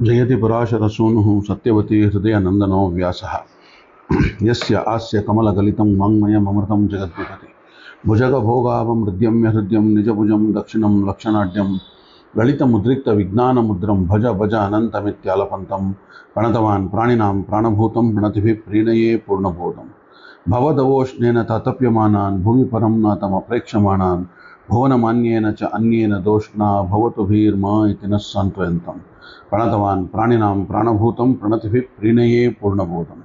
जयति पराशरसूनुः सत्यवती हृदयनन्दनो व्यासः यस्य आस्य कमलगलितं वाङ्मयममृतं जगद्विपति भुजगभोगावं हृद्यम्य हृद्यं निजभुजं दक्षिणं लक्षणाढ्यं ललितमुद्रिक्तविज्ञानमुद्रं भज भज अनन्तमित्यालपन्तं प्रणतवान् प्राणिनां प्राणभूतं प्रणतिभिः प्रीणये पूर्णबोधं भवदवोष्णेन तातप्यमानान् भुवि परं न तमप्रेक्षमाणान् भुवनमान्येन च अन्येन दोष्णा भवतु भीर्मा इति नः सान्त्वयन्तं प्रणतवान् प्राणिनां प्राणभूतं प्रणतिभिः प्रीणये पूर्णबोधम्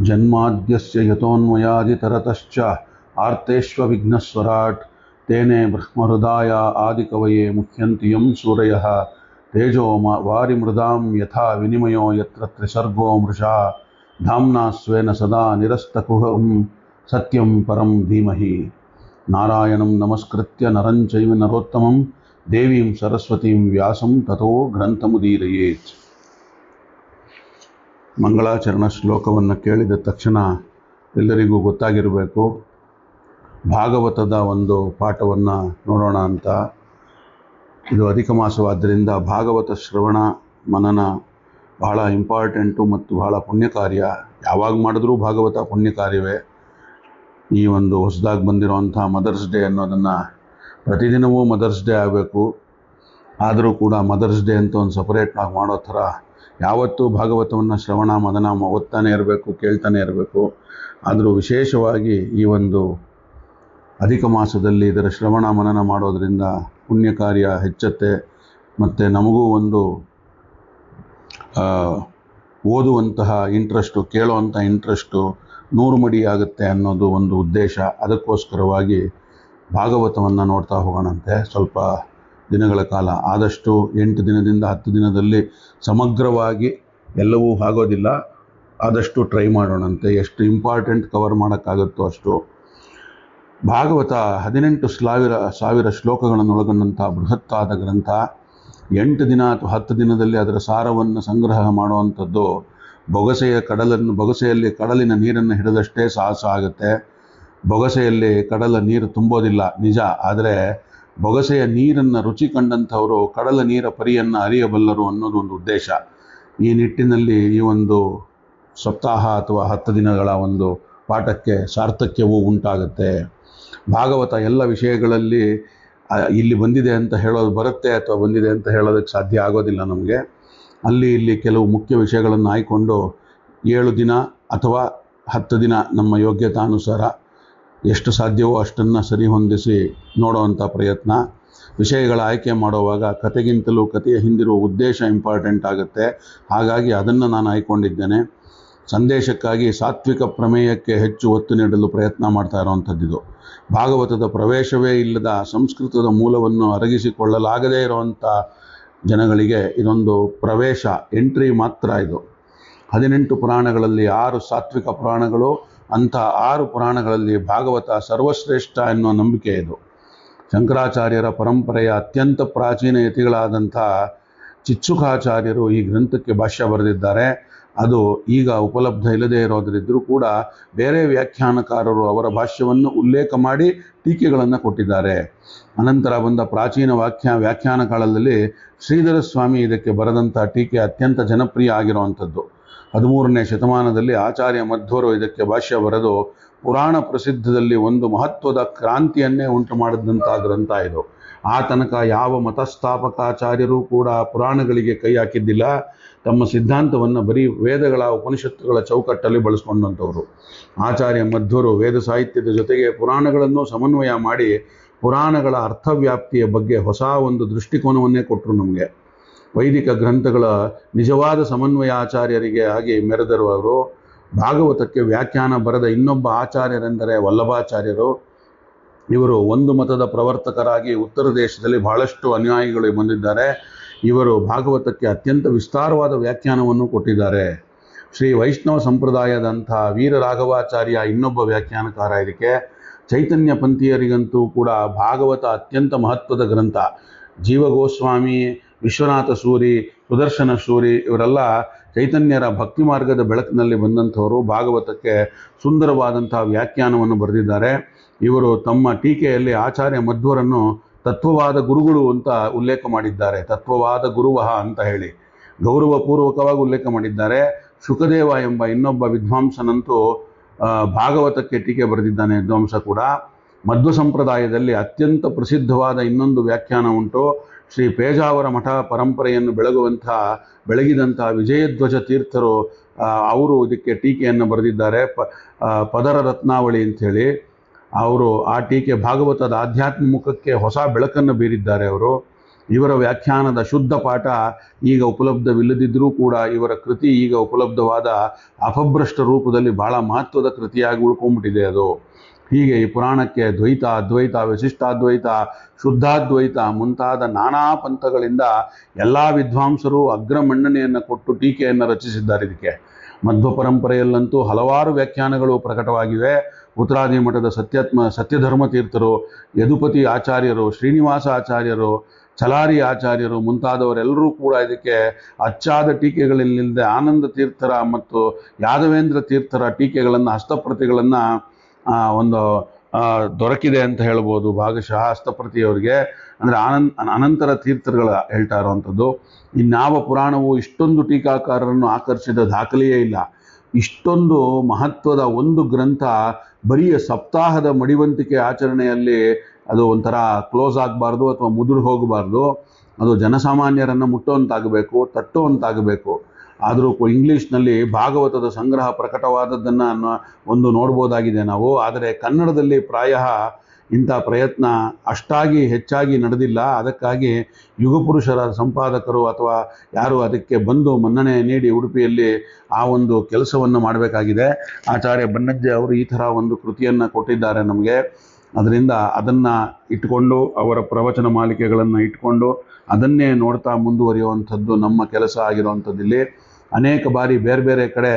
जन्माद्यस्य यतोऽन्वयादितरतश्च आर्तेष्वविघ्नस्वराट् तेने ब्रह्महृदाय आदिकवये मुह्यन्ति यं सूरयः तेजो वारिमृदां यथा विनिमयो यत्र त्रिसर्गो मृषा धाम्ना स्वेन सदा निरस्तकुहं सत्यं परं धीमहि नारायणं नमस्कृत्य नरं चैव नरोत्तमं देवीं सरस्वतीं व्यासं ततो ग्ರಂಥमुदीरयेತ್. ಮಂಗಳಾಚರಣ ಶ್ಲೋಕವನ್ನು ಕೇಳಿದ ತಕ್ಷಣ ಎಲ್ಲರಿಗೂ ಗೊತ್ತಾಗಿರಬೇಕು, ಭಾಗವತದ ಒಂದು ಪಾಠವನ್ನು ನೋಡೋಣ ಅಂತ. ಇದು ಅಧಿಕ ಮಾಸವಾದ್ದರಿಂದ ಭಾಗವತ ಶ್ರವಣ ಮನನ ಬಹಳ ಇಂಪಾರ್ಟೆಂಟು ಮತ್ತು ಬಹಳ ಪುಣ್ಯ ಕಾರ್ಯ. ಯಾವಾಗ ಮಾಡಿದ್ರೂ ಭಾಗವತ ಪುಣ್ಯ ಕಾರ್ಯವೇ. ಈ ಒಂದು ಹೊಸದಾಗಿ ಬಂದಿರೋವಂಥ ಮದರ್ಸ್ ಡೇ ಅನ್ನೋದನ್ನು ಪ್ರತಿದಿನವೂ ಮದರ್ಸ್ ಡೇ ಆಗಬೇಕು. ಆದರೂ ಕೂಡ ಮದರ್ಸ್ ಡೇ ಅಂತ ಒಂದು ಸಪರೇಟ್ನಾಗಿ ಮಾಡೋ ಥರ ಯಾವತ್ತೂ ಭಾಗವತವನ್ನು ಶ್ರವಣ ಮದನ ಓದ್ತಾನೆ ಇರಬೇಕು, ಕೇಳ್ತಾನೆ ಇರಬೇಕು. ಆದರೂ ವಿಶೇಷವಾಗಿ ಈ ಒಂದು ಅಧಿಕ ಮಾಸದಲ್ಲಿ ಇದರ ಶ್ರವಣ ಮನನ ಮಾಡೋದರಿಂದ ಪುಣ್ಯ ಕಾರ್ಯ ಹೆಚ್ಚುತ್ತೆ ಮತ್ತು ನಮಗೂ ಒಂದು ಓದುವಂತಹ ಇಂಟ್ರೆಸ್ಟು, ಕೇಳೋವಂಥ ಇಂಟ್ರೆಸ್ಟು 100 ಮಡಿ ಆಗುತ್ತೆ ಅನ್ನೋದು ಒಂದು ಉದ್ದೇಶ. ಅದಕ್ಕೋಸ್ಕರವಾಗಿ ಭಾಗವತವನ್ನು ನೋಡ್ತಾ ಹೋಗೋಣಂತೆ ಸ್ವಲ್ಪ ದಿನಗಳ ಕಾಲ. ಆದಷ್ಟು 8 ದಿನದಿಂದ 10 ದಿನದಲ್ಲಿ ಸಮಗ್ರವಾಗಿ ಎಲ್ಲವೂ ಆಗೋದಿಲ್ಲ, ಆದಷ್ಟು ಟ್ರೈ ಮಾಡೋಣಂತೆ. ಎಷ್ಟು ಇಂಪಾರ್ಟೆಂಟ್ ಕವರ್ ಮಾಡೋಕ್ಕಾಗುತ್ತೋ ಅಷ್ಟು. ಭಾಗವತ 18,000 ಶ್ಲೋಕಗಳನ್ನು ಒಳಗೊಂಡಂಥ ಬೃಹತ್ತಾದ ಗ್ರಂಥ. 8 ದಿನ ಅಥವಾ 10 ದಿನದಲ್ಲಿ ಅದರ ಸಾರವನ್ನು ಸಂಗ್ರಹ ಮಾಡುವಂಥದ್ದು ಬೊಗಸೆಯಲ್ಲಿ ಕಡಲಿನ ನೀರನ್ನು ಹಿಡಿದಷ್ಟೇ ಸಾಹಸ ಆಗುತ್ತೆ. ಬೊಗಸೆಯಲ್ಲಿ ಕಡಲ ನೀರು ತುಂಬೋದಿಲ್ಲ ನಿಜ, ಆದರೆ ಬೊಗಸೆಯ ನೀರನ್ನು ರುಚಿ ಕಂಡಂಥವರು ಕಡಲ ನೀರ ಪರಿಯನ್ನು ಅರಿಯಬಲ್ಲರು ಅನ್ನೋದು ಒಂದು ಉದ್ದೇಶ. ಈ ನಿಟ್ಟಿನಲ್ಲಿ ಈ ಒಂದು ಸಪ್ತಾಹ ಅಥವಾ 10 ದಿನಗಳ ಒಂದು ಪಾಠಕ್ಕೆ ಸಾರ್ಥಕ್ಯವೂ ಉಂಟಾಗುತ್ತೆ. ಭಾಗವತ ಎಲ್ಲ ವಿಷಯಗಳಲ್ಲಿ ಇಲ್ಲಿ ಬಂದಿದೆ ಅಂತ ಹೇಳೋದು ಬರುತ್ತೆ ಅಥವಾ ಬಂದಿದೆ ಅಂತ ಹೇಳೋದಕ್ಕೆ ಸಾಧ್ಯ ಆಗೋದಿಲ್ಲ ನಮಗೆ. ಅಲ್ಲಿ ಇಲ್ಲಿ ಕೆಲವು ಮುಖ್ಯ ವಿಷಯಗಳನ್ನು ಆಯ್ಕೊಂಡು 7 ದಿನ ಅಥವಾ 10 ದಿನ ನಮ್ಮ ಯೋಗ್ಯತಾನುಸಾರ ಎಷ್ಟು ಸಾಧ್ಯವೋ ಅಷ್ಟನ್ನು ಸರಿ ಹೊಂದಿಸಿ ನೋಡುವಂಥ ಪ್ರಯತ್ನ. ವಿಷಯಗಳ ಆಯ್ಕೆ ಮಾಡುವಾಗ ಕತೆಗಿಂತಲೂ ಕಥೆಯ ಹಿಂದಿರುವ ಉದ್ದೇಶ ಇಂಪಾರ್ಟೆಂಟ್ ಆಗುತ್ತೆ. ಹಾಗಾಗಿ ಅದನ್ನು ನಾನು ಆಯ್ಕೊಂಡಿದ್ದೇನೆ. ಸಂದೇಶಕ್ಕಾಗಿ ಸಾತ್ವಿಕ ಪ್ರಮೇಯಕ್ಕೆ ಹೆಚ್ಚು ಒತ್ತು ನೀಡಲು ಪ್ರಯತ್ನ ಮಾಡ್ತಾ ಇರೋವಂಥದ್ದಿದು. ಭಾಗವತದ ಪ್ರವೇಶವೇ ಇಲ್ಲದ ಸಂಸ್ಕೃತದ ಮೂಲವನ್ನು ಅರಗಿಸಿಕೊಳ್ಳಲಾಗದೇ ಇರುವಂಥ ಜನಗಳಿಗೆ ಇದೊಂದು ಪ್ರವೇಶ, ಎಂಟ್ರಿ ಮಾತ್ರ. ಇದು 18 ಪುರಾಣಗಳಲ್ಲಿ 6 ಸಾತ್ವಿಕ ಪುರಾಣಗಳು. ಅಂಥ 6 ಪುರಾಣಗಳಲ್ಲಿ ಭಾಗವತ ಸರ್ವಶ್ರೇಷ್ಠ ಎನ್ನುವ ನಂಬಿಕೆ ಇದು. ಶಂಕರಾಚಾರ್ಯರ ಪರಂಪರೆಯ ಅತ್ಯಂತ ಪ್ರಾಚೀನ ಯತಿಗಳಾದಂಥ ಚಿತ್ಸುಖಾಚಾರ್ಯರು ಈ ಗ್ರಂಥಕ್ಕೆ ಭಾಷ್ಯ ಬರೆದಿದ್ದಾರೆ. ಅದು ಈಗ ಉಪಲಬ್ಧ ಇಲ್ಲದೇ ಇರೋದರಿದ್ದರೂ ಕೂಡ ಬೇರೆ ವ್ಯಾಖ್ಯಾನಕಾರರು ಅವರ ಭಾಷ್ಯವನ್ನು ಉಲ್ಲೇಖ ಮಾಡಿ ಟೀಕೆಗಳನ್ನು ಕೊಟ್ಟಿದ್ದಾರೆ. ಅನಂತರ ಬಂದ ಪ್ರಾಚೀನ ವ್ಯಾಖ್ಯಾನ ಕಾಲದಲ್ಲಿ ಶ್ರೀಧರ ಸ್ವಾಮಿ ಇದಕ್ಕೆ ಬರೆದಂಥ ಟೀಕೆ ಅತ್ಯಂತ ಜನಪ್ರಿಯ ಆಗಿರುವಂಥದ್ದು. 13ನೇ ಶತಮಾನದಲ್ಲಿ ಆಚಾರ್ಯ ಮಧ್ವರು ಇದಕ್ಕೆ ಭಾಷ್ಯ ಬರೆದು ಪುರಾಣ ಪ್ರಸಿದ್ಧದಲ್ಲಿ ಒಂದು ಮಹತ್ವದ ಕ್ರಾಂತಿಯನ್ನೇ ಉಂಟು ಮಾಡಿದಂಥ ಗ್ರಂಥ ಇದು. ಆ ತನಕ ಯಾವ ಮತಸ್ಥಾಪಕಾಚಾರ್ಯರೂ ಕೂಡ ಪುರಾಣಗಳಿಗೆ ಕೈ ಹಾಕಿದ್ದಿಲ್ಲ. ತಮ್ಮ ಸಿದ್ಧಾಂತವನ್ನು ಬರೀ ವೇದಗಳ ಉಪನಿಷತ್ತುಗಳ ಚೌಕಟ್ಟಲ್ಲಿ ಬಳಸ್ಕೊಂಡಂಥವರು. ಆಚಾರ್ಯ ಮಧ್ವರು ವೇದ ಸಾಹಿತ್ಯದ ಜೊತೆಗೆ ಪುರಾಣಗಳನ್ನು ಸಮನ್ವಯ ಮಾಡಿ ಪುರಾಣಗಳ ಅರ್ಥವ್ಯಾಪ್ತಿಯ ಬಗ್ಗೆ ಹೊಸ ಒಂದು ದೃಷ್ಟಿಕೋನವನ್ನೇ ಕೊಟ್ಟರು ನಮಗೆ. ವೈದಿಕ ಗ್ರಂಥಗಳ ನಿಜವಾದ ಸಮನ್ವಯಾಚಾರ್ಯರಿಗೆ ಆಗಿ ಮೆರೆದಿರುವವರು. ಭಾಗವತಕ್ಕೆ ವ್ಯಾಖ್ಯಾನ ಬರೆದ ಇನ್ನೊಬ್ಬ ಆಚಾರ್ಯರೆಂದರೆ ವಲ್ಲಭಾಚಾರ್ಯರು. ಇವರು ಒಂದು ಮತದ ಪ್ರವರ್ತಕರಾಗಿ ಉತ್ತರ ದೇಶದಲ್ಲಿ ಬಹಳಷ್ಟು ಅನುಯಾಯಿಗಳು ಬಂದಿದ್ದಾರೆ. ಇವರು ಭಾಗವತಕ್ಕೆ ಅತ್ಯಂತ ವಿಸ್ತಾರವಾದ ವ್ಯಾಖ್ಯಾನವನ್ನು ಕೊಟ್ಟಿದ್ದಾರೆ. ಶ್ರೀ ವೈಷ್ಣವ ಸಂಪ್ರದಾಯದಂಥ ವೀರರಾಘವಾಚಾರ್ಯ ಇನ್ನೊಬ್ಬ ವ್ಯಾಖ್ಯಾನಕಾರ ಇದಕ್ಕೆ. ಚೈತನ್ಯ ಪಂಥೀಯರಿಗಂತೂ ಕೂಡ ಭಾಗವತ ಅತ್ಯಂತ ಮಹತ್ವದ ಗ್ರಂಥ. ಜೀವ ಗೋಸ್ವಾಮಿ, ವಿಶ್ವನಾಥ ಸೂರಿ, ಸುದರ್ಶನ ಸೂರಿ ಇವರೆಲ್ಲ ಚೈತನ್ಯರ ಭಕ್ತಿ ಮಾರ್ಗದ ಬೆಳಕಿನಲ್ಲಿ ಬಂದಂಥವರು. ಭಾಗವತಕ್ಕೆ ಸುಂದರವಾದಂಥ ವ್ಯಾಖ್ಯಾನವನ್ನು ಬರೆದಿದ್ದಾರೆ. ಇವರು ತಮ್ಮ ಟೀಕೆಯಲ್ಲಿ ಆಚಾರ್ಯ ಮಧ್ವರನ್ನು ತತ್ವವಾದ ಗುರುಗಳು ಅಂತ ಉಲ್ಲೇಖ ಮಾಡಿದ್ದಾರೆ. ತತ್ವವಾದ ಗುರುವಹ ಅಂತ ಹೇಳಿ ಗೌರವಪೂರ್ವಕವಾಗಿ ಉಲ್ಲೇಖ ಮಾಡಿದ್ದಾರೆ. ಶುಕದೇವ ಎಂಬ ಇನ್ನೊಬ್ಬ ವಿದ್ವಾಂಸನಂತೂ ಭಾಗವತಕ್ಕೆ ಟೀಕೆ ಬರೆದಿದ್ದಾನೆ, ವಿದ್ವಾಂಸ ಕೂಡ. ಮಧ್ವ ಸಂಪ್ರದಾಯದಲ್ಲಿ ಅತ್ಯಂತ ಪ್ರಸಿದ್ಧವಾದ ಇನ್ನೊಂದು ವ್ಯಾಖ್ಯಾನ ಉಂಟು. ಶ್ರೀ ಪೇಜಾವರ ಮಠ ಪರಂಪರೆಯನ್ನು ಬೆಳಗಿದಂಥ ವಿಜಯಧ್ವಜ ತೀರ್ಥರು ಅವರು ಇದಕ್ಕೆ ಟೀಕೆಯನ್ನು ಬರೆದಿದ್ದಾರೆ, ಪದರ ರತ್ನಾವಳಿ ಅಂಥೇಳಿ. ಅವರು ಆ ಟೀಕೆ ಭಾಗವತದ ಆಧ್ಯಾತ್ಮ ಮುಖಕ್ಕೆ ಹೊಸ ಬೆಳಕನ್ನು ಬೀರಿದ್ದಾರೆ ಅವರು. ಇವರ ವ್ಯಾಖ್ಯಾನದ ಶುದ್ಧ ಪಾಠ ಈಗ ಉಪಲಬ್ಧವಿಲ್ಲದಿದ್ದರೂ ಕೂಡ ಇವರ ಕೃತಿ ಈಗ ಉಪಲಬ್ಧವಾದ ಅಪಭ್ರಷ್ಟ ರೂಪದಲ್ಲಿ ಬಹಳ ಮಹತ್ವದ ಕೃತಿಯಾಗಿ ಉಳ್ಕೊಂಡ್ಬಿಟ್ಟಿದೆ ಅದು. ಹೀಗೆ ಈ ಪುರಾಣಕ್ಕೆ ದ್ವೈತ, ಅದ್ವೈತ, ವಿಶಿಷ್ಟಾದ್ವೈತ, ಶುದ್ಧಾದ್ವೈತ ಮುಂತಾದ ನಾನಾ ಪಂಥಗಳಿಂದ ಎಲ್ಲ ವಿದ್ವಾಂಸರು ಅಗ್ರ ಮನ್ನಣೆಯನ್ನು ಕೊಟ್ಟು ಟೀಕೆಯನ್ನು ರಚಿಸಿದ್ದಾರೆ ಇದಕ್ಕೆ. ಮಧ್ವ ಪರಂಪರೆಯಲ್ಲಂತೂ ಹಲವಾರು ವ್ಯಾಖ್ಯಾನಗಳು ಪ್ರಕಟವಾಗಿವೆ. ಉತ್ತರಾದಿ ಮಠದ ಸತ್ಯಧರ್ಮ ತೀರ್ಥರು, ಯದುಪತಿ ಆಚಾರ್ಯರು, ಶ್ರೀನಿವಾಸ ಆಚಾರ್ಯರು, ಚಲಾರಿ ಆಚಾರ್ಯರು ಮುಂತಾದವರೆಲ್ಲರೂ ಕೂಡ ಇದಕ್ಕೆ ಅಚ್ಚಾದ ಟೀಕೆಗಳಿಲ್ಲದೆ ಆನಂದ ತೀರ್ಥರ ಮತ್ತು ಯಾದವೇಂದ್ರ ತೀರ್ಥರ ಟೀಕೆಗಳನ್ನು, ಹಸ್ತಪ್ರತಿಗಳನ್ನು ಒಂದು ದೊರಕಿದೆ ಅಂತ ಹೇಳ್ಬೋದು. ಭಾಗಶಃ ಹಸ್ತಪ್ರತಿಯವರಿಗೆ ಅಂದರೆ ಅನಂತರ ತೀರ್ಥರುಗಳ ಹೇಳ್ತಾ ಇರುವಂಥದ್ದು. ಇನ್ಯಾವ ಪುರಾಣವು ಇಷ್ಟೊಂದು ಟೀಕಾಕಾರರನ್ನು ಆಕರ್ಷಿಸಿದ ದಾಖಲೆಯೇ ಇಲ್ಲ. ಇಷ್ಟೊಂದು ಮಹತ್ವದ ಒಂದು ಗ್ರಂಥ ಬರೀ ಸಪ್ತಾಹದ ಮಡಿವಂತಿಕೆ ಆಚರಣೆಯಲ್ಲಿ ಅದು ಒಂಥರ ಕ್ಲೋಸ್ ಆಗಬಾರ್ದು ಅಥವಾ ಮುದುರು ಹೋಗಬಾರ್ದು. ಅದು ಜನಸಾಮಾನ್ಯರನ್ನು ಮುಟ್ಟುವಂತಾಗಬೇಕು, ತಟ್ಟುವಂತಾಗಬೇಕು. ಆದರೂ ಇಂಗ್ಲೀಷ್ನಲ್ಲಿ ಭಾಗವತದ ಸಂಗ್ರಹ ಪ್ರಕಟವಾದದ್ದನ್ನು ಒಂದು ನೋಡ್ಬೋದಾಗಿದೆ ನಾವು. ಆದರೆ ಕನ್ನಡದಲ್ಲಿ ಪ್ರಾಯಃ ಇಂಥ ಪ್ರಯತ್ನ ಅಷ್ಟಾಗಿ ಹೆಚ್ಚಾಗಿ ನಡೆದಿಲ್ಲ. ಅದಕ್ಕಾಗಿ ಯುಗಪುರುಷರ ಸಂಪಾದಕರು ಅಥವಾ ಯಾರು ಅದಕ್ಕೆ ಬಂದು ಮನ್ನಣೆ ನೀಡಿ ಉಡುಪಿಯಲ್ಲಿ ಆ ಒಂದು ಕೆಲಸವನ್ನು ಮಾಡಬೇಕಾಗಿದೆ. ಆಚಾರ್ಯ ಬನ್ನಜ್ಜೆ ಅವರು ಈ ಥರ ಒಂದು ಕೃತಿಯನ್ನು ಕೊಟ್ಟಿದ್ದಾರೆ ನಮಗೆ. ಅದರಿಂದ ಅದನ್ನು ಇಟ್ಕೊಂಡು, ಅವರ ಪ್ರವಚನ ಮಾಲಿಕೆಗಳನ್ನು ಇಟ್ಕೊಂಡು ಅದನ್ನೇ ನೋಡ್ತಾ ಮುಂದುವರಿಯುವಂಥದ್ದು ನಮ್ಮ ಕೆಲಸ ಆಗಿರುವಂಥದ್ದಿಲ್ಲಿ. ಅನೇಕ ಬಾರಿ ಬೇರೆ ಬೇರೆ ಕಡೆ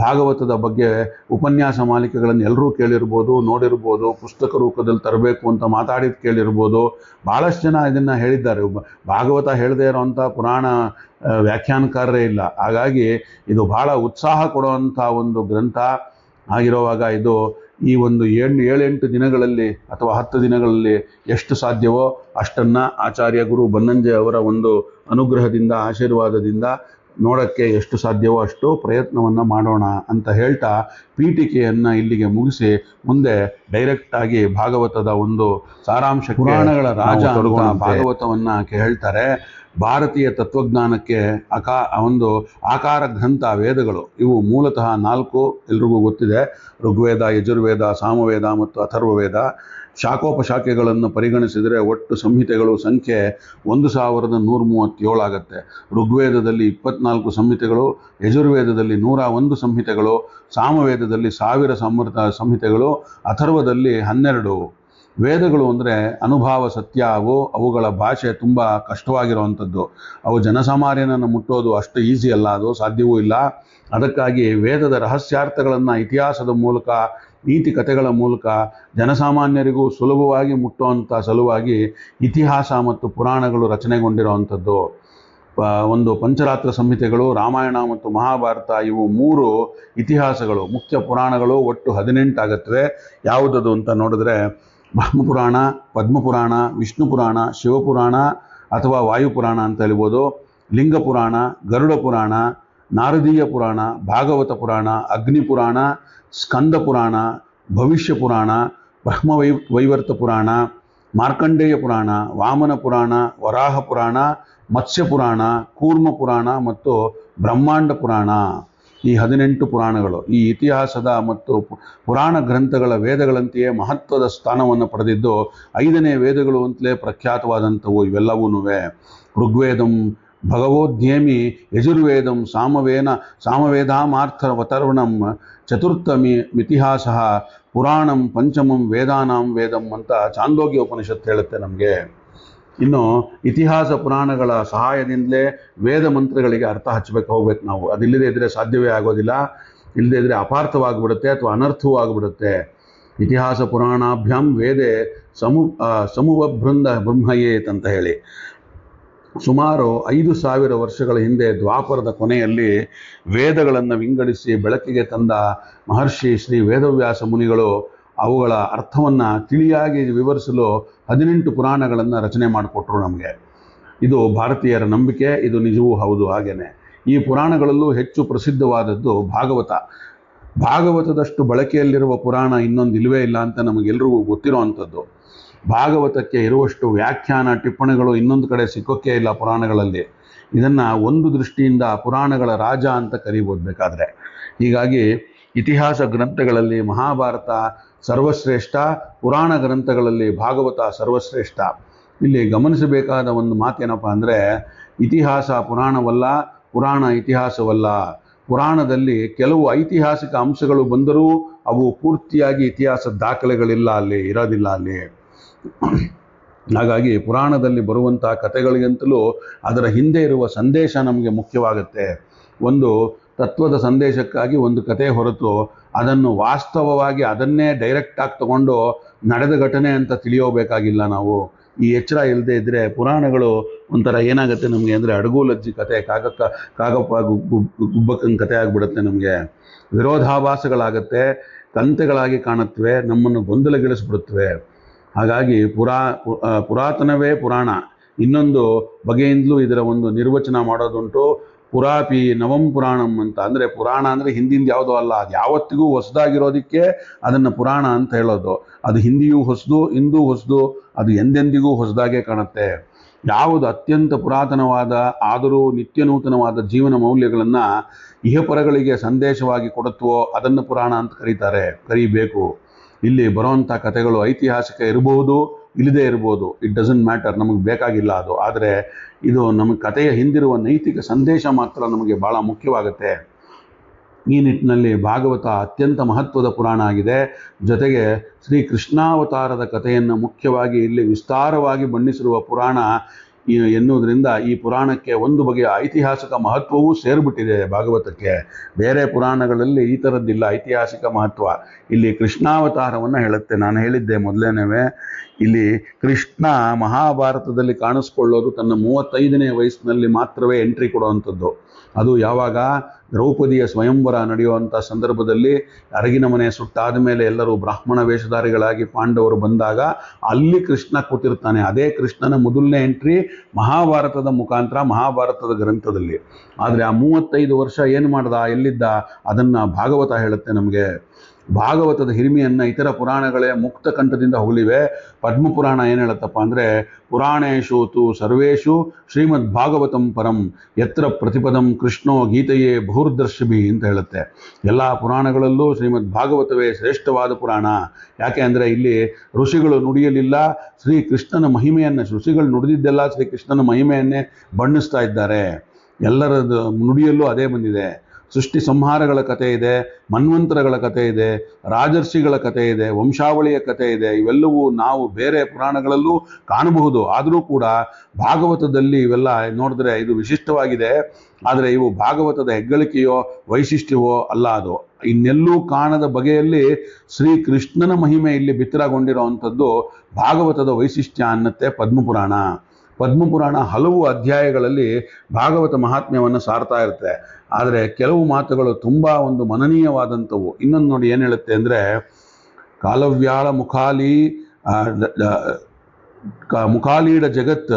ಭಾಗವತದ ಬಗ್ಗೆ ಉಪನ್ಯಾಸ ಮಾಲಿಕೆಗಳನ್ನು ಎಲ್ಲರೂ ಕೇಳಿರ್ಬೋದು, ನೋಡಿರ್ಬೋದು, ಪುಸ್ತಕ ರೂಪದಲ್ಲಿ ತರಬೇಕು ಅಂತ ಮಾತಾಡಿದ್ದು ಕೇಳಿರ್ಬೋದು. ಭಾಳಷ್ಟು ಜನ ಇದನ್ನು ಹೇಳಿದ್ದಾರೆ. ಭಾಗವತ ಹೇಳದೇ ಇರೋವಂಥ ಪುರಾಣ ವ್ಯಾಖ್ಯಾನಕಾರರೇ ಇಲ್ಲ. ಹಾಗಾಗಿ ಇದು ಭಾಳ ಉತ್ಸಾಹ ಕೊಡುವಂಥ ಒಂದು ಗ್ರಂಥ ಆಗಿರುವಾಗ ಇದು ಈ ಒಂದು 7-8 ದಿನಗಳಲ್ಲಿ ಅಥವಾ 10 ದಿನಗಳಲ್ಲಿ ಎಷ್ಟು ಸಾಧ್ಯವೋ ಅಷ್ಟನ್ನು ಆಚಾರ್ಯ ಗುರು ಬನ್ನಂಜೆ ಅವರ ಒಂದು ಅನುಗ್ರಹದಿಂದ, ಆಶೀರ್ವಾದದಿಂದ ನೋಡೋಕ್ಕೆ ಎಷ್ಟು ಸಾಧ್ಯವೋ ಅಷ್ಟು ಪ್ರಯತ್ನವನ್ನು ಮಾಡೋಣ ಅಂತ ಹೇಳ್ತಾ ಪೀಠಿಕೆಯನ್ನು ಇಲ್ಲಿಗೆ ಮುಗಿಸಿ ಮುಂದೆ ಡೈರೆಕ್ಟಾಗಿ ಭಾಗವತದ ಒಂದು ಸಾರಾಂಶ, ಪುರಾಣಗಳ ರಾಜ ಭಾಗವತವನ್ನು ಹೇಳ್ತಾರೆ. ಭಾರತೀಯ ತತ್ವಜ್ಞಾನಕ್ಕೆ ಒಂದು ಆಕಾರ ಗ್ರಂಥ ವೇದಗಳು. ಇವು ಮೂಲತಃ 4 ಎಲ್ರಿಗೂ ಗೊತ್ತಿದೆ: ಋಗ್ವೇದ, ಯಜುರ್ವೇದ, ಸಾಮವೇದ ಮತ್ತು ಅಥರ್ವವೇದ. ಶಾಖೋಪಶಾಖೆಗಳನ್ನು ಪರಿಗಣಿಸಿದರೆ ಒಟ್ಟು ಸಂಹಿತೆಗಳು ಸಂಖ್ಯೆ 1137 ಆಗುತ್ತೆ. ಋಗ್ವೇದದಲ್ಲಿ 24 ಸಂಹಿತೆಗಳು, ಯಜುರ್ವೇದದಲ್ಲಿ 101 ಸಂಹಿತೆಗಳು, ಸಾಮವೇದದಲ್ಲಿ 1000 ಸಂಹಿತೆಗಳು, ಅಥರ್ವದಲ್ಲಿ 12. ವೇದಗಳು ಅಂದರೆ ಅನುಭಾವ ಸತ್ಯ. ಅವುಗಳ ಭಾಷೆ ತುಂಬ ಕಷ್ಟವಾಗಿರುವಂಥದ್ದು. ಅವು ಜನಸಾಮಾನ್ಯನನ್ನು ಮುಟ್ಟೋದು ಅಷ್ಟು ಈಸಿ ಅಲ್ಲ, ಅದು ಸಾಧ್ಯವೂ ಇಲ್ಲ. ಅದಕ್ಕಾಗಿ ವೇದದ ರಹಸ್ಯಾರ್ಥಗಳನ್ನು ಇತಿಹಾಸದ ಮೂಲಕ, ನೀತಿ ಕಥೆಗಳ ಮೂಲಕ ಜನಸಾಮಾನ್ಯರಿಗೂ ಸುಲಭವಾಗಿ ಮುಟ್ಟುವಂಥ ಸಲುವಾಗಿ ಇತಿಹಾಸ ಮತ್ತು ಪುರಾಣಗಳು ರಚನೆಗೊಂಡಿರುವಂಥದ್ದು. ಒಂದು ಪಂಚರಾತ್ರ ಸಂಹಿತೆಗಳು, ರಾಮಾಯಣ ಮತ್ತು ಮಹಾಭಾರತ, ಇವು 3 ಇತಿಹಾಸಗಳು. ಮುಖ್ಯ ಪುರಾಣಗಳು ಒಟ್ಟು 18 ಆಗುತ್ತವೆ. ಯಾವುದದು ಅಂತ ನೋಡಿದ್ರೆ ಬ್ರಹ್ಮಪುರಾಣ, ಪದ್ಮಪುರಾಣ, ವಿಷ್ಣು ಪುರಾಣ, ಶಿವಪುರಾಣ ಅಥವಾ ವಾಯುಪುರಾಣ ಅಂತ ಹೇಳ್ಬೋದು, ಲಿಂಗ ಪುರಾಣ, ಗರುಡ ಪುರಾಣ, ನಾರದೀಯ ಪುರಾಣ, ಭಾಗವತ ಪುರಾಣ, ಅಗ್ನಿ ಪುರಾಣ, ಸ್ಕಂದ ಪುರಾಣ, ಭವಿಷ್ಯ ಪುರಾಣ, ವೈವರ್ತ ಪುರಾಣ, ಮಾರ್ಕಂಡೇಯ ಪುರಾಣ, ವಾಮನ ಪುರಾಣ, ವರಾಹ ಪುರಾಣ, ಮತ್ಸ್ಯ ಪುರಾಣ, ಕೂರ್ಮ ಪುರಾಣ ಮತ್ತು ಬ್ರಹ್ಮಾಂಡ ಪುರಾಣ. ಈ 18 ಪುರಾಣಗಳು ಈ ಇತಿಹಾಸದ ಮತ್ತು ಪುರಾಣ ಗ್ರಂಥಗಳ ವೇದಗಳಂತೆಯೇ ಮಹತ್ವದ ಸ್ಥಾನವನ್ನು ಪಡೆದಿದ್ದು 5ನೇ ವೇದಗಳು ಅಂತಲೇ ಪ್ರಖ್ಯಾತವಾದಂಥವು ಇವೆಲ್ಲವೂ. ಋಗ್ವೇದಂ ಭಗವೋಧ್ಯೇಮಿ, ಯಜುರ್ವೇದಂ ಸಾಮವೇದಾಮಾರ್ಥವತರ್ವಣಂ, ಚತುರ್ಥಮಿತಿಹಾಸ ಪುರಾಣಂ, ಪಂಚಮಂ ವೇದಾನಾಂ ವೇದಂ ಅಂತ ಚಾಂದೋಗ್ಯ ಉಪನಿಷತ್ತು ಹೇಳುತ್ತೆ ನಮಗೆ. ಇನ್ನು ಇತಿಹಾಸ ಪುರಾಣಗಳ ಸಹಾಯದಿಂದಲೇ ವೇದ ಮಂತ್ರಗಳಿಗೆ ಅರ್ಥ ಹಚ್ಚಬೇಕು ಹೋಗ್ಬೇಕು ನಾವು. ಅದಿಲ್ಲದೆ ಇದ್ದರೆ ಸಾಧ್ಯವೇ ಆಗೋದಿಲ್ಲ. ಇಲ್ಲದೇ ಇದ್ದರೆ ಅಪಾರ್ಥವಾಗಿಬಿಡುತ್ತೆ ಅಥವಾ ಅನರ್ಥವೂ ಆಗಿಬಿಡುತ್ತೆ. ಇತಿಹಾಸ ಪುರಾಣಾಭ್ಯಾಂ ವೇದೆ ಸಮೂಹಬೃಂದ ಬ್ರಹ್ಮಯೇತ್ ಅಂತ ಹೇಳಿ ಸುಮಾರು 5000 ವರ್ಷಗಳ ಹಿಂದೆ ದ್ವಾಪರದ ಕೊನೆಯಲ್ಲಿ ವೇದಗಳನ್ನು ವಿಂಗಡಿಸಿ ಬೆಳಕಿಗೆ ತಂದ ಮಹರ್ಷಿ ಶ್ರೀ ವೇದವ್ಯಾಸ ಮುನಿಗಳು ಅವುಗಳ ಅರ್ಥವನ್ನು ತಿಳಿಯಾಗಿ ವಿವರಿಸಲು 18 ಪುರಾಣಗಳನ್ನು ರಚನೆ ಮಾಡಿಕೊಟ್ರು ನಮಗೆ. ಇದು ಭಾರತೀಯರ ನಂಬಿಕೆ, ಇದು ನಿಜವೂ ಹೌದು. ಹಾಗೇನೆ ಈ ಪುರಾಣಗಳಲ್ಲೂ ಹೆಚ್ಚು ಪ್ರಸಿದ್ಧವಾದದ್ದು ಭಾಗವತ. ಭಾಗವತದಷ್ಟು ಬಳಕೆಯಲ್ಲಿರುವ ಪುರಾಣ ಇನ್ನೊಂದು ಇಲ್ಲವೇ ಇಲ್ಲ ಅಂತ ನಮಗೆಲ್ರಿಗೂ ಗೊತ್ತಿರೋ ಅಂಥದ್ದು. ಭಾಗವತಕ್ಕೆ ಇರುವಷ್ಟು ವ್ಯಾಖ್ಯಾನ ಟಿಪ್ಪಣಿಗಳು ಇನ್ನೊಂದು ಕಡೆ ಸಿಕ್ಕೋಕ್ಕೆ ಇಲ್ಲ ಪುರಾಣಗಳಲ್ಲಿ. ಇದನ್ನು ಒಂದು ದೃಷ್ಟಿಯಿಂದ ಪುರಾಣಗಳ ರಾಜ ಅಂತ ಕರಿಬೋದು ಬೇಕಾದರೆ. ಹೀಗಾಗಿ ಇತಿಹಾಸ ಗ್ರಂಥಗಳಲ್ಲಿ ಮಹಾಭಾರತ ಸರ್ವಶ್ರೇಷ್ಠ, ಪುರಾಣ ಗ್ರಂಥಗಳಲ್ಲಿ ಭಾಗವತ ಸರ್ವಶ್ರೇಷ್ಠ. ಇಲ್ಲಿ ಗಮನಿಸಬೇಕಾದ ಒಂದು ಮಾತೇನಪ್ಪ ಅಂದರೆ, ಇತಿಹಾಸ ಪುರಾಣವಲ್ಲ, ಪುರಾಣ ಇತಿಹಾಸವಲ್ಲ. ಪುರಾಣದಲ್ಲಿ ಕೆಲವು ಐತಿಹಾಸಿಕ ಅಂಶಗಳು ಬಂದರೂ ಅವು ಪೂರ್ತಿಯಾಗಿ ಇತಿಹಾಸದ ದಾಖಲೆಗಳಿಲ್ಲ, ಅಲ್ಲಿ ಇರೋದಿಲ್ಲ ಅಲ್ಲಿ. ಹಾಗಾಗಿ ಪುರಾಣದಲ್ಲಿ ಬರುವಂಥ ಕಥೆಗಳಿಗಿಂತಲೂ ಅದರ ಹಿಂದೆ ಇರುವ ಸಂದೇಶ ನಮಗೆ ಮುಖ್ಯವಾಗುತ್ತೆ. ಒಂದು ತತ್ವದ ಸಂದೇಶಕ್ಕಾಗಿ ಒಂದು ಕತೆ ಹೊರತು ಅದನ್ನು ವಾಸ್ತವವಾಗಿ ಅದನ್ನೇ ಡೈರೆಕ್ಟಾಗಿ ತಗೊಂಡು ನಡೆದ ಘಟನೆ ಅಂತ ತಿಳಿಯೋಬೇಕಾಗಿಲ್ಲ ನಾವು. ಈ ಎಚ್ಚರ ಇಲ್ಲದೆ ಇದ್ದರೆ ಪುರಾಣಗಳು ಒಂಥರ ಏನಾಗುತ್ತೆ ನಮಗೆ ಅಂದರೆ ಅಡಗುಲಜ್ಜಿ ಕತೆ, ಕಾಗಪ್ಪ ಗುಬ್ಬಕ್ಕನ ಕತೆ ಆಗಿಬಿಡುತ್ತೆ. ನಮಗೆ ವಿರೋಧಾಭಾಸಗಳಾಗತ್ತೆ, ಕಂತೆಗಳಾಗಿ ಕಾಣುತ್ತವೆ, ನಮ್ಮನ್ನು ಗೊಂದಲಗಿಳಿಸ್ಬಿಡುತ್ತವೆ. ಹಾಗಾಗಿ ಪುರಾತನವೇ ಪುರಾಣ. ಇನ್ನೊಂದು ಬಗೆಯಿಂದಲೂ ಇದರ ಒಂದು ನಿರ್ವಚನ ಮಾಡೋದುಂಟು. ಪುರಾಪಿ ನವಂ ಪುರಾಣಂ ಅಂತ. ಅಂದರೆ ಪುರಾಣ ಅಂದರೆ ಹಿಂದಿಂದ ಯಾವುದೋ ಅಲ್ಲ, ಅದು ಯಾವತ್ತಿಗೂ ಹೊಸದಾಗಿರೋದಕ್ಕೆ ಅದನ್ನು ಪುರಾಣ ಅಂತ ಹೇಳೋದು. ಅದು ಹಿಂದಿಯೂ ಹೊಸದು, ಇಂದೂ ಹೊಸದು, ಅದು ಎಂದೆಂದಿಗೂ ಹೊಸದಾಗೇ ಕಾಣುತ್ತೆ. ಯಾವುದು ಅತ್ಯಂತ ಪುರಾತನವಾದ ಆದರೂ ನಿತ್ಯ ನೂತನವಾದ ಜೀವನ ಮೌಲ್ಯಗಳನ್ನು ಇಹಪರಗಳಿಗೆ ಸಂದೇಶವಾಗಿ ಕೊಡುತ್ತವೋ ಅದನ್ನು ಪುರಾಣ ಅಂತ ಕರೀಬೇಕು. ಇಲ್ಲಿ ಬರುವಂಥ ಕಥೆಗಳು ಐತಿಹಾಸಿಕ ಇರಬಹುದು, ಇಲ್ಲದೇ ಇರ್ಬೋದು, ಇಟ್ ಡಸಂಟ್ ಮ್ಯಾಟರ್, ನಮಗೆ ಬೇಕಾಗಿಲ್ಲ ಅದು. ಆದರೆ ಇದು ನಮ್ಮ ಕಥೆಯ ಹಿಂದಿರುವ ನೈತಿಕ ಸಂದೇಶ ಮಾತ್ರ ನಮಗೆ ಭಾಳ ಮುಖ್ಯವಾಗುತ್ತೆ. ಈ ನಿಟ್ಟಿನಲ್ಲಿ ಭಾಗವತ ಅತ್ಯಂತ ಮಹತ್ವದ ಪುರಾಣ ಆಗಿದೆ. ಜೊತೆಗೆ ಶ್ರೀ ಕೃಷ್ಣಾವತಾರದ ಕಥೆಯನ್ನು ಮುಖ್ಯವಾಗಿ ಇಲ್ಲಿ ವಿಸ್ತಾರವಾಗಿ ಬಣ್ಣಿಸಿರುವ ಪುರಾಣ ಎನ್ನುವುದರಿಂದ ಈ ಪುರಾಣಕ್ಕೆ ಒಂದು ಬಗೆಯ ಐತಿಹಾಸಿಕ ಮಹತ್ವವೂ ಸೇರಿಬಿಟ್ಟಿದೆ ಭಾಗವತಕ್ಕೆ. ಬೇರೆ ಪುರಾಣಗಳಲ್ಲಿ ಈ ಥರದ್ದಿಲ್ಲ ಐತಿಹಾಸಿಕ ಮಹತ್ವ. ಇಲ್ಲಿ ಕೃಷ್ಣಾವತಾರವನ್ನು ಹೇಳುತ್ತೆ. ನಾನು ಹೇಳಿದ್ದೆ ಮೊದಲೇನೇ, ಇಲ್ಲಿ ಕೃಷ್ಣ ಮಹಾಭಾರತದಲ್ಲಿ ಕಾಣಿಸ್ಕೊಳ್ಳೋದು ತನ್ನ 35ನೇ ವಯಸ್ಸಿನಲ್ಲಿ ಮಾತ್ರವೇ ಎಂಟ್ರಿ ಕೊಡುವಂಥದ್ದು. ಅದು ಯಾವಾಗ ದ್ರೌಪದಿಯ ಸ್ವಯಂವರ ನಡೆಯುವಂಥ ಸಂದರ್ಭದಲ್ಲಿ ಅರಗಿನ ಮನೆ ಸುಟ್ಟಾದ ಮೇಲೆ ಎಲ್ಲರೂ ಬ್ರಾಹ್ಮಣ ವೇಷಧಾರಿಗಳಾಗಿ ಪಾಂಡವರು ಬಂದಾಗ ಅಲ್ಲಿ ಕೃಷ್ಣ ಕೂತಿರ್ತಾನೆ. ಅದೇ ಕೃಷ್ಣನ ಮೊದಲನೇ ಎಂಟ್ರಿ ಮಹಾಭಾರತದ ಮುಖಾಂತರ, ಮಹಾಭಾರತದ ಗ್ರಂಥದಲ್ಲಿ. ಆದರೆ ಆ 35 ವರ್ಷ ಏನು ಮಾಡ್ದ, ಎಲ್ಲಿದ್ದ, ಅದನ್ನು ಭಾಗವತ ಹೇಳುತ್ತೆ ನಮಗೆ. ಭಾಗವತದ ಹಿರಿಮೆಯನ್ನು ಇತರ ಪುರಾಣಗಳೇ ಮುಕ್ತ ಕಂಠದಿಂದ ಹೊಗಳಿವೆ. ಪದ್ಮಪುರಾಣ ಏನು ಹೇಳುತ್ತಪ್ಪ ಅಂದರೆ, ಪುರಾಣೇಶು ತು ಸರ್ವೇಷು ಶ್ರೀಮದ್ ಭಾಗವತಂ ಪರಂ ಯತ್ರ ಪ್ರತಿಪದಂ ಕೃಷ್ಣೋ ಗೀತೆಯೇ ಬಹುರ್ದರ್ಶಿಭಿ ಅಂತ ಹೇಳುತ್ತೆ. ಎಲ್ಲ ಪುರಾಣಗಳಲ್ಲೂ ಶ್ರೀಮದ್ ಭಾಗವತವೇ ಶ್ರೇಷ್ಠವಾದ ಪುರಾಣ. ಯಾಕೆ ಅಂದರೆ ಇಲ್ಲಿ ಋಷಿಗಳು ನುಡಿಯಲಿಲ್ಲ, ಶ್ರೀಕೃಷ್ಣನ ಮಹಿಮೆಯನ್ನು, ಋಷಿಗಳು ನುಡಿದಿದ್ದೆಲ್ಲ ಶ್ರೀಕೃಷ್ಣನ ಮಹಿಮೆಯನ್ನೇ ಬಣ್ಣಿಸ್ತಾ ಇದ್ದಾರೆ. ಎಲ್ಲರ ನುಡಿಯಲ್ಲೂ ಅದೇ ಬಂದಿದೆ. ಸೃಷ್ಟಿ ಸಂಹಾರಗಳ ಕಥೆ ಇದೆ, ಮನ್ವಂತರಗಳ ಕಥೆ ಇದೆ, ರಾಜರ್ಷಿಗಳ ಕಥೆ ಇದೆ, ವಂಶಾವಳಿಯ ಕಥೆ ಇದೆ. ಇವೆಲ್ಲವೂ ನಾವು ಬೇರೆ ಪುರಾಣಗಳಲ್ಲೂ ಕಾಣಬಹುದು. ಆದರೂ ಕೂಡ ಭಾಗವತದಲ್ಲಿ ಇವೆಲ್ಲ ನೋಡಿದ್ರೆ ಇದು ವಿಶಿಷ್ಟವಾಗಿದೆ. ಆದರೆ ಇವು ಭಾಗವತದ ಹೆಗ್ಗಳಿಕೆಯೋ ವೈಶಿಷ್ಟ್ಯವೋ ಅಲ್ಲ. ಅದು ಇನ್ನೆಲ್ಲೂ ಕಾಣದ ಬಗೆಯಲ್ಲಿ ಶ್ರೀಕೃಷ್ಣನ ಮಹಿಮೆ ಇಲ್ಲಿ ಬಿತ್ತರಗೊಂಡಿರೋ ಅಂಥದ್ದು ಭಾಗವತದ ವೈಶಿಷ್ಟ್ಯ ಅನ್ನತ್ತೆ ಪದ್ಮಪುರಾಣ. ಪದ್ಮಪುರಾಣ ಹಲವು ಅಧ್ಯಾಯಗಳಲ್ಲಿ ಭಾಗವತ ಮಹಾತ್ಮ್ಯವನ್ನು ಸಾರ್ತಾ ಇರುತ್ತೆ. ಆದರೆ ಕೆಲವು ಮಾತುಗಳು ತುಂಬ ಒಂದು ಮನನೀಯವಾದಂಥವು. ಇನ್ನೊಂದು ನೋಡಿ ಏನು ಹೇಳುತ್ತೆ ಅಂದರೆ, ಕಾಲವ್ಯಾಳ ಮುಖಾಲೀಡ ಜಗತ್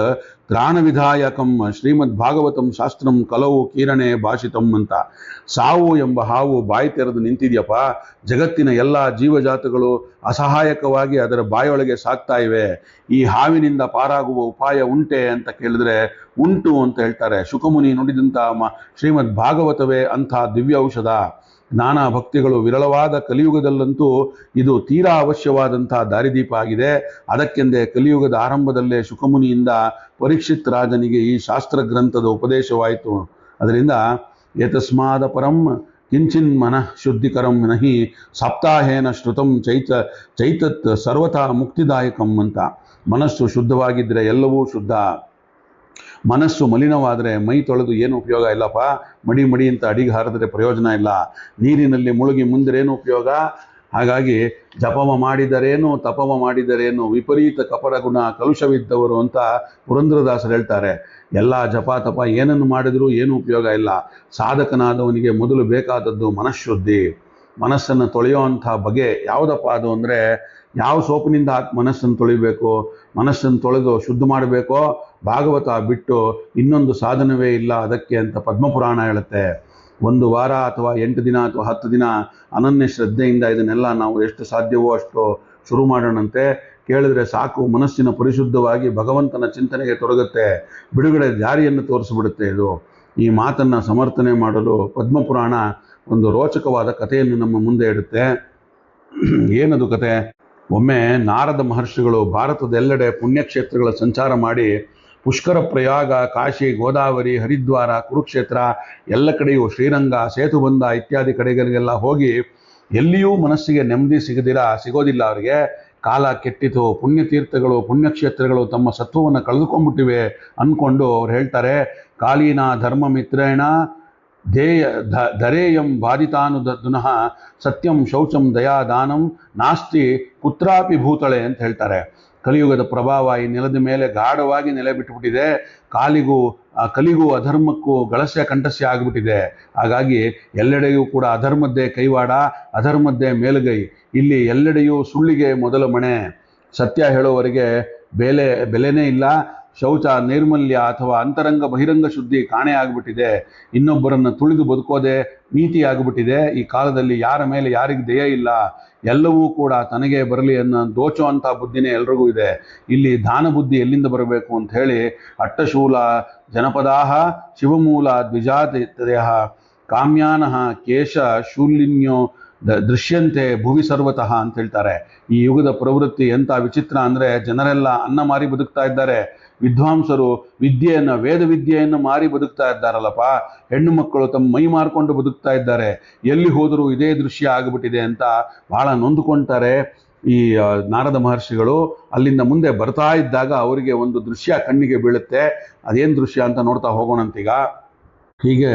ತ್ರಾಣವಿಧಾಯಕಂ ಶ್ರೀಮದ್ ಭಾಗವತಂ ಶಾಸ್ತ್ರಂ ಕಲವು ಕೀರಣೆ ಭಾಷಿತಂ ಅಂತ. ಸಾವು ಎಂಬ ಹಾವು ಬಾಯಿ ತೆರೆದು ನಿಂತಿದೆಯಪ್ಪ, ಜಗತ್ತಿನ ಎಲ್ಲ ಜೀವಜಾತಗಳು ಅಸಹಾಯಕವಾಗಿ ಅದರ ಬಾಯೊಳಗೆ ಸಾಕ್ತಾ ಇವೆ. ಈ ಹಾವಿನಿಂದ ಪಾರಾಗುವ ಉಪಾಯ ಉಂಟೆ ಅಂತ ಕೇಳಿದ್ರೆ ಉಂಟು ಅಂತ ಹೇಳ್ತಾರೆ. ಶುಕಮುನಿ ನುಡಿದಂಥ ಶ್ರೀಮದ್ ಭಾಗವತವೇ ಅಂಥ ದಿವ್ಯ ಔಷಧ. ಜ್ಞಾನ ಭಕ್ತಿಗಳು ವಿರಳವಾದ ಕಲಿಯುಗದಲ್ಲಂತೂ ಇದು ತೀರಾ ಅವಶ್ಯವಾದಂಥ ದಾರಿದೀಪ ಆಗಿದೆ. ಅದಕ್ಕೆಂದೇ ಕಲಿಯುಗದ ಆರಂಭದಲ್ಲೇ ಶುಕಮುನಿಯಿಂದ ಪರೀಕ್ಷಿತ್ ರಾಜನಿಗೆ ಈ ಶಾಸ್ತ್ರ ಗ್ರಂಥದ ಉಪದೇಶವಾಯಿತು. ಅದರಿಂದ ಏತಸ್ಮಾದ ಪರಂ ಕಿಂಚಿನ್ ಮನಃ ಶುದ್ಧಿಕರಂ ನಹಿ ಸಪ್ತಾಹೇನ ಶ್ರುತಂ ಚೈತತ್ ಸರ್ವಥಾ ಮುಕ್ತಿದಾಯಕಂ ಅಂತ. ಮನಸ್ಸು ಶುದ್ಧವಾಗಿದ್ದರೆ ಎಲ್ಲವೂ ಶುದ್ಧ. ಮನಸ್ಸು ಮಲಿನವಾದರೆ ಮೈ ತೊಳೆದು ಏನು ಉಪಯೋಗ ಇಲ್ಲಪ್ಪ. ಮಡಿ ಅಂತ ಅಡಿಗೆ ಹಾರಿದ್ರೆ ಪ್ರಯೋಜನ ಇಲ್ಲ. ನೀರಿನಲ್ಲಿ ಮುಳುಗಿ ಮುಂದಿರೇನು ಉಪಯೋಗ. ಹಾಗಾಗಿ ಜಪವ ಮಾಡಿದರೇನು ತಪವ ಮಾಡಿದರೇನು ವಿಪರೀತ ಕಪಟ ಗುಣ ಕಲುಷವಿದ್ದವರು ಅಂತ ಪುರಂದರದಾಸರು ಹೇಳ್ತಾರೆ. ಎಲ್ಲ ಜಪ ತಪ ಏನನ್ನು ಮಾಡಿದರೂ ಏನು ಉಪಯೋಗ ಇಲ್ಲ. ಸಾಧಕನಾದವನಿಗೆ ಮೊದಲು ಬೇಕಾದದ್ದು ಮನಃಶುದ್ಧಿ. ಮನಸ್ಸನ್ನು ತೊಳೆಯೋ ಅಂಥ ಬಗೆ ಯಾವುದಪ್ಪ ಅದು ಅಂದರೆ, ಯಾವ ಸೋಪಿನಿಂದ ಮನಸ್ಸನ್ನು ತೊಳಿಬೇಕು, ಮನಸ್ಸನ್ನು ತೊಳೆದು ಶುದ್ಧ ಮಾಡಬೇಕೋ ಭಾಗವತ ಬಿಟ್ಟು ಇನ್ನೊಂದು ಸಾಧನವೇ ಇಲ್ಲ ಅದಕ್ಕೆ ಅಂತ ಪದ್ಮಪುರಾಣ ಹೇಳುತ್ತೆ. 1 ವಾರ ಅಥವಾ 8 ದಿನ ಅಥವಾ 10 ದಿನ ಅನನ್ಯ ಶ್ರದ್ಧೆಯಿಂದ ಇದನ್ನೆಲ್ಲ ನಾವು ಎಷ್ಟು ಸಾಧ್ಯವೋ ಅಷ್ಟು ಶುರು ಮಾಡೋಣಂತೆ. ಕೇಳಿದ್ರೆ ಸಾಕು, ಮನಸ್ಸಿನ ಪರಿಶುದ್ಧವಾಗಿ ಭಗವಂತನ ಚಿಂತನೆಗೆ ತೊಡಗುತ್ತೆ, ಬಿಡುಗಡೆ ದಾರಿಯನ್ನು ತೋರಿಸಿಬಿಡುತ್ತೆ. ಈ ಮಾತನ್ನು ಸಮರ್ಥನೆ ಮಾಡಲು ಪದ್ಮಪುರಾಣ ಒಂದು ರೋಚಕವಾದ ಕಥೆಯನ್ನು ನಮ್ಮ ಮುಂದೆ ಇಡುತ್ತೆ. ಏನದು ಕತೆ? ಒಮ್ಮೆ ನಾರದ ಮಹರ್ಷಿಗಳು ಭಾರತದೆಲ್ಲೆಡೆ ಪುಣ್ಯಕ್ಷೇತ್ರಗಳ ಸಂಚಾರ ಮಾಡಿ ಪುಷ್ಕರ, ಪ್ರಯಾಗ, ಕಾಶಿ, ಗೋದಾವರಿ, ಹರಿದ್ವಾರ, ಕುರುಕ್ಷೇತ್ರ ಎಲ್ಲ ಕಡೆಯೂ ಶ್ರೀರಂಗ, ಸೇತುಬಂಧ ಇತ್ಯಾದಿ ಕಡೆಗಳಿಗೆಲ್ಲ ಹೋಗಿ ಎಲ್ಲಿಯೂ ಮನಸ್ಸಿಗೆ ನೆಮ್ಮದಿ ಸಿಗೋದಿಲ್ಲ. ಅವರಿಗೆ ಕಾಲ ಕೆಟ್ಟಿತು, ಪುಣ್ಯತೀರ್ಥಗಳು ಪುಣ್ಯಕ್ಷೇತ್ರಗಳು ತಮ್ಮ ಸತ್ವವನ್ನು ಕಳೆದುಕೊಂಡ್ಬಿಟ್ಟಿವೆ ಅಂದ್ಕೊಂಡು ಅವ್ರು ಹೇಳ್ತಾರೆ, ಕಾಲೀನ ಧರ್ಮ ಮಿತ್ರೇಣ ಧರೇಯಂ ಬಾಧಿತಾನುದುನಃ ಸತ್ಯಂ ಶೌಚಂ ದಯಾ ದಾನಂ ನಾಸ್ತಿ ಕುತ್ರಾಪಿ ಭೂತಳೆ ಅಂತ ಹೇಳ್ತಾರೆ. ಕಲಿಯುಗದ ಪ್ರಭಾವ ಈ ನೆಲದ ಮೇಲೆ ಗಾಢವಾಗಿ ನೆಲೆ ಬಿಟ್ಟುಬಿಟ್ಟಿದೆ. ಕಲಿಗೂ ಅಧರ್ಮಕ್ಕೂ ಗಳಸ್ಯ ಕಂಠಸ್ಯ ಆಗಿಬಿಟ್ಟಿದೆ. ಹಾಗಾಗಿ ಎಲ್ಲೆಡೆಯೂ ಕೂಡ ಅಧರ್ಮದ್ದೇ ಕೈವಾಡ, ಅಧರ್ಮದ್ದೇ ಮೇಲುಗೈ. ಇಲ್ಲಿ ಎಲ್ಲೆಡೆಯೂ ಸುಳ್ಳಿಗೆ ಮೊದಲ ಮಣೆ. ಸತ್ಯ ಹೇಳೋವರೆಗೆ ಬೆಲೆನೇ ಇಲ್ಲ. ಶೌಚ, ನೈರ್ಮಲ್ಯ ಅಥವಾ ಅಂತರಂಗ ಬಹಿರಂಗ ಶುದ್ಧಿ ಕಾಣೆ ಆಗಿಬಿಟ್ಟಿದೆ. ಇನ್ನೊಬ್ಬರನ್ನು ತುಳಿದು ಬದುಕೋದೆ ನೀತಿ ಆಗಿಬಿಟ್ಟಿದೆ. ಈ ಕಾಲದಲ್ಲಿ ಯಾರ ಮೇಲೆ ಯಾರಿಗೆ ದಯೆ ಇಲ್ಲ. ಎಲ್ಲವೂ ಕೂಡ ತನಗೆ ಬರಲಿ ಅನ್ನೋ ದೋಚೋ ಅಂಥ ಬುದ್ಧಿನೇ ಎಲ್ರಿಗೂ ಇದೆ. ಇಲ್ಲಿ ದಾನ ಬುದ್ಧಿ ಎಲ್ಲಿಂದ ಬರಬೇಕು ಅಂತ ಹೇಳಿ ಅಟ್ಟಶೂಲ ಜನಪದಾಹ ಶಿವಮೂಲ ದ್ವಿಜಾತಯ ಕಾಮ್ಯಾನಃ ಕೇಶ ಶೂಲಿನ್ಯೋ ದೃಶ್ಯಂತೆ ಭುವಿ ಸರ್ವತಃ ಅಂತ ಹೇಳ್ತಾರೆ. ಈ ಯುಗದ ಪ್ರವೃತ್ತಿ ಎಂಥ ವಿಚಿತ್ರ ಅಂದರೆ, ಜನರೆಲ್ಲ ಅನ್ನ ಮಾರಿ ಬದುಕ್ತಾ ಇದ್ದಾರೆ. ವಿದ್ವಾಂಸರು ವೇದ ವಿದ್ಯೆಯನ್ನು ಮಾರಿ ಬದುಕ್ತಾ ಇದ್ದಾರಲ್ಲಪ್ಪ. ಹೆಣ್ಣು ಮಕ್ಕಳು ತಮ್ಮ ಮೈ ಮಾರ್ಕೊಂಡು ಬದುಕ್ತಾ ಇದ್ದಾರೆ. ಎಲ್ಲಿ ಹೋದರೂ ಇದೇ ದೃಶ್ಯ ಆಗಿಬಿಟ್ಟಿದೆ ಅಂತ ಬಹಳ ನೊಂದುಕೊಂತಾರೆ ಈ ನಾರದ ಮಹರ್ಷಿಗಳು. ಅಲ್ಲಿಂದ ಮುಂದೆ ಬರ್ತಾ ಇದ್ದಾಗ ಅವರಿಗೆ ಒಂದು ದೃಶ್ಯ ಕಣ್ಣಿಗೆ ಬೀಳುತ್ತೆ. ಅದೇನು ದೃಶ್ಯ ಅಂತ ನೋಡ್ತಾ ಹೋಗೋಣಂತೀಗ. ಹೀಗೆ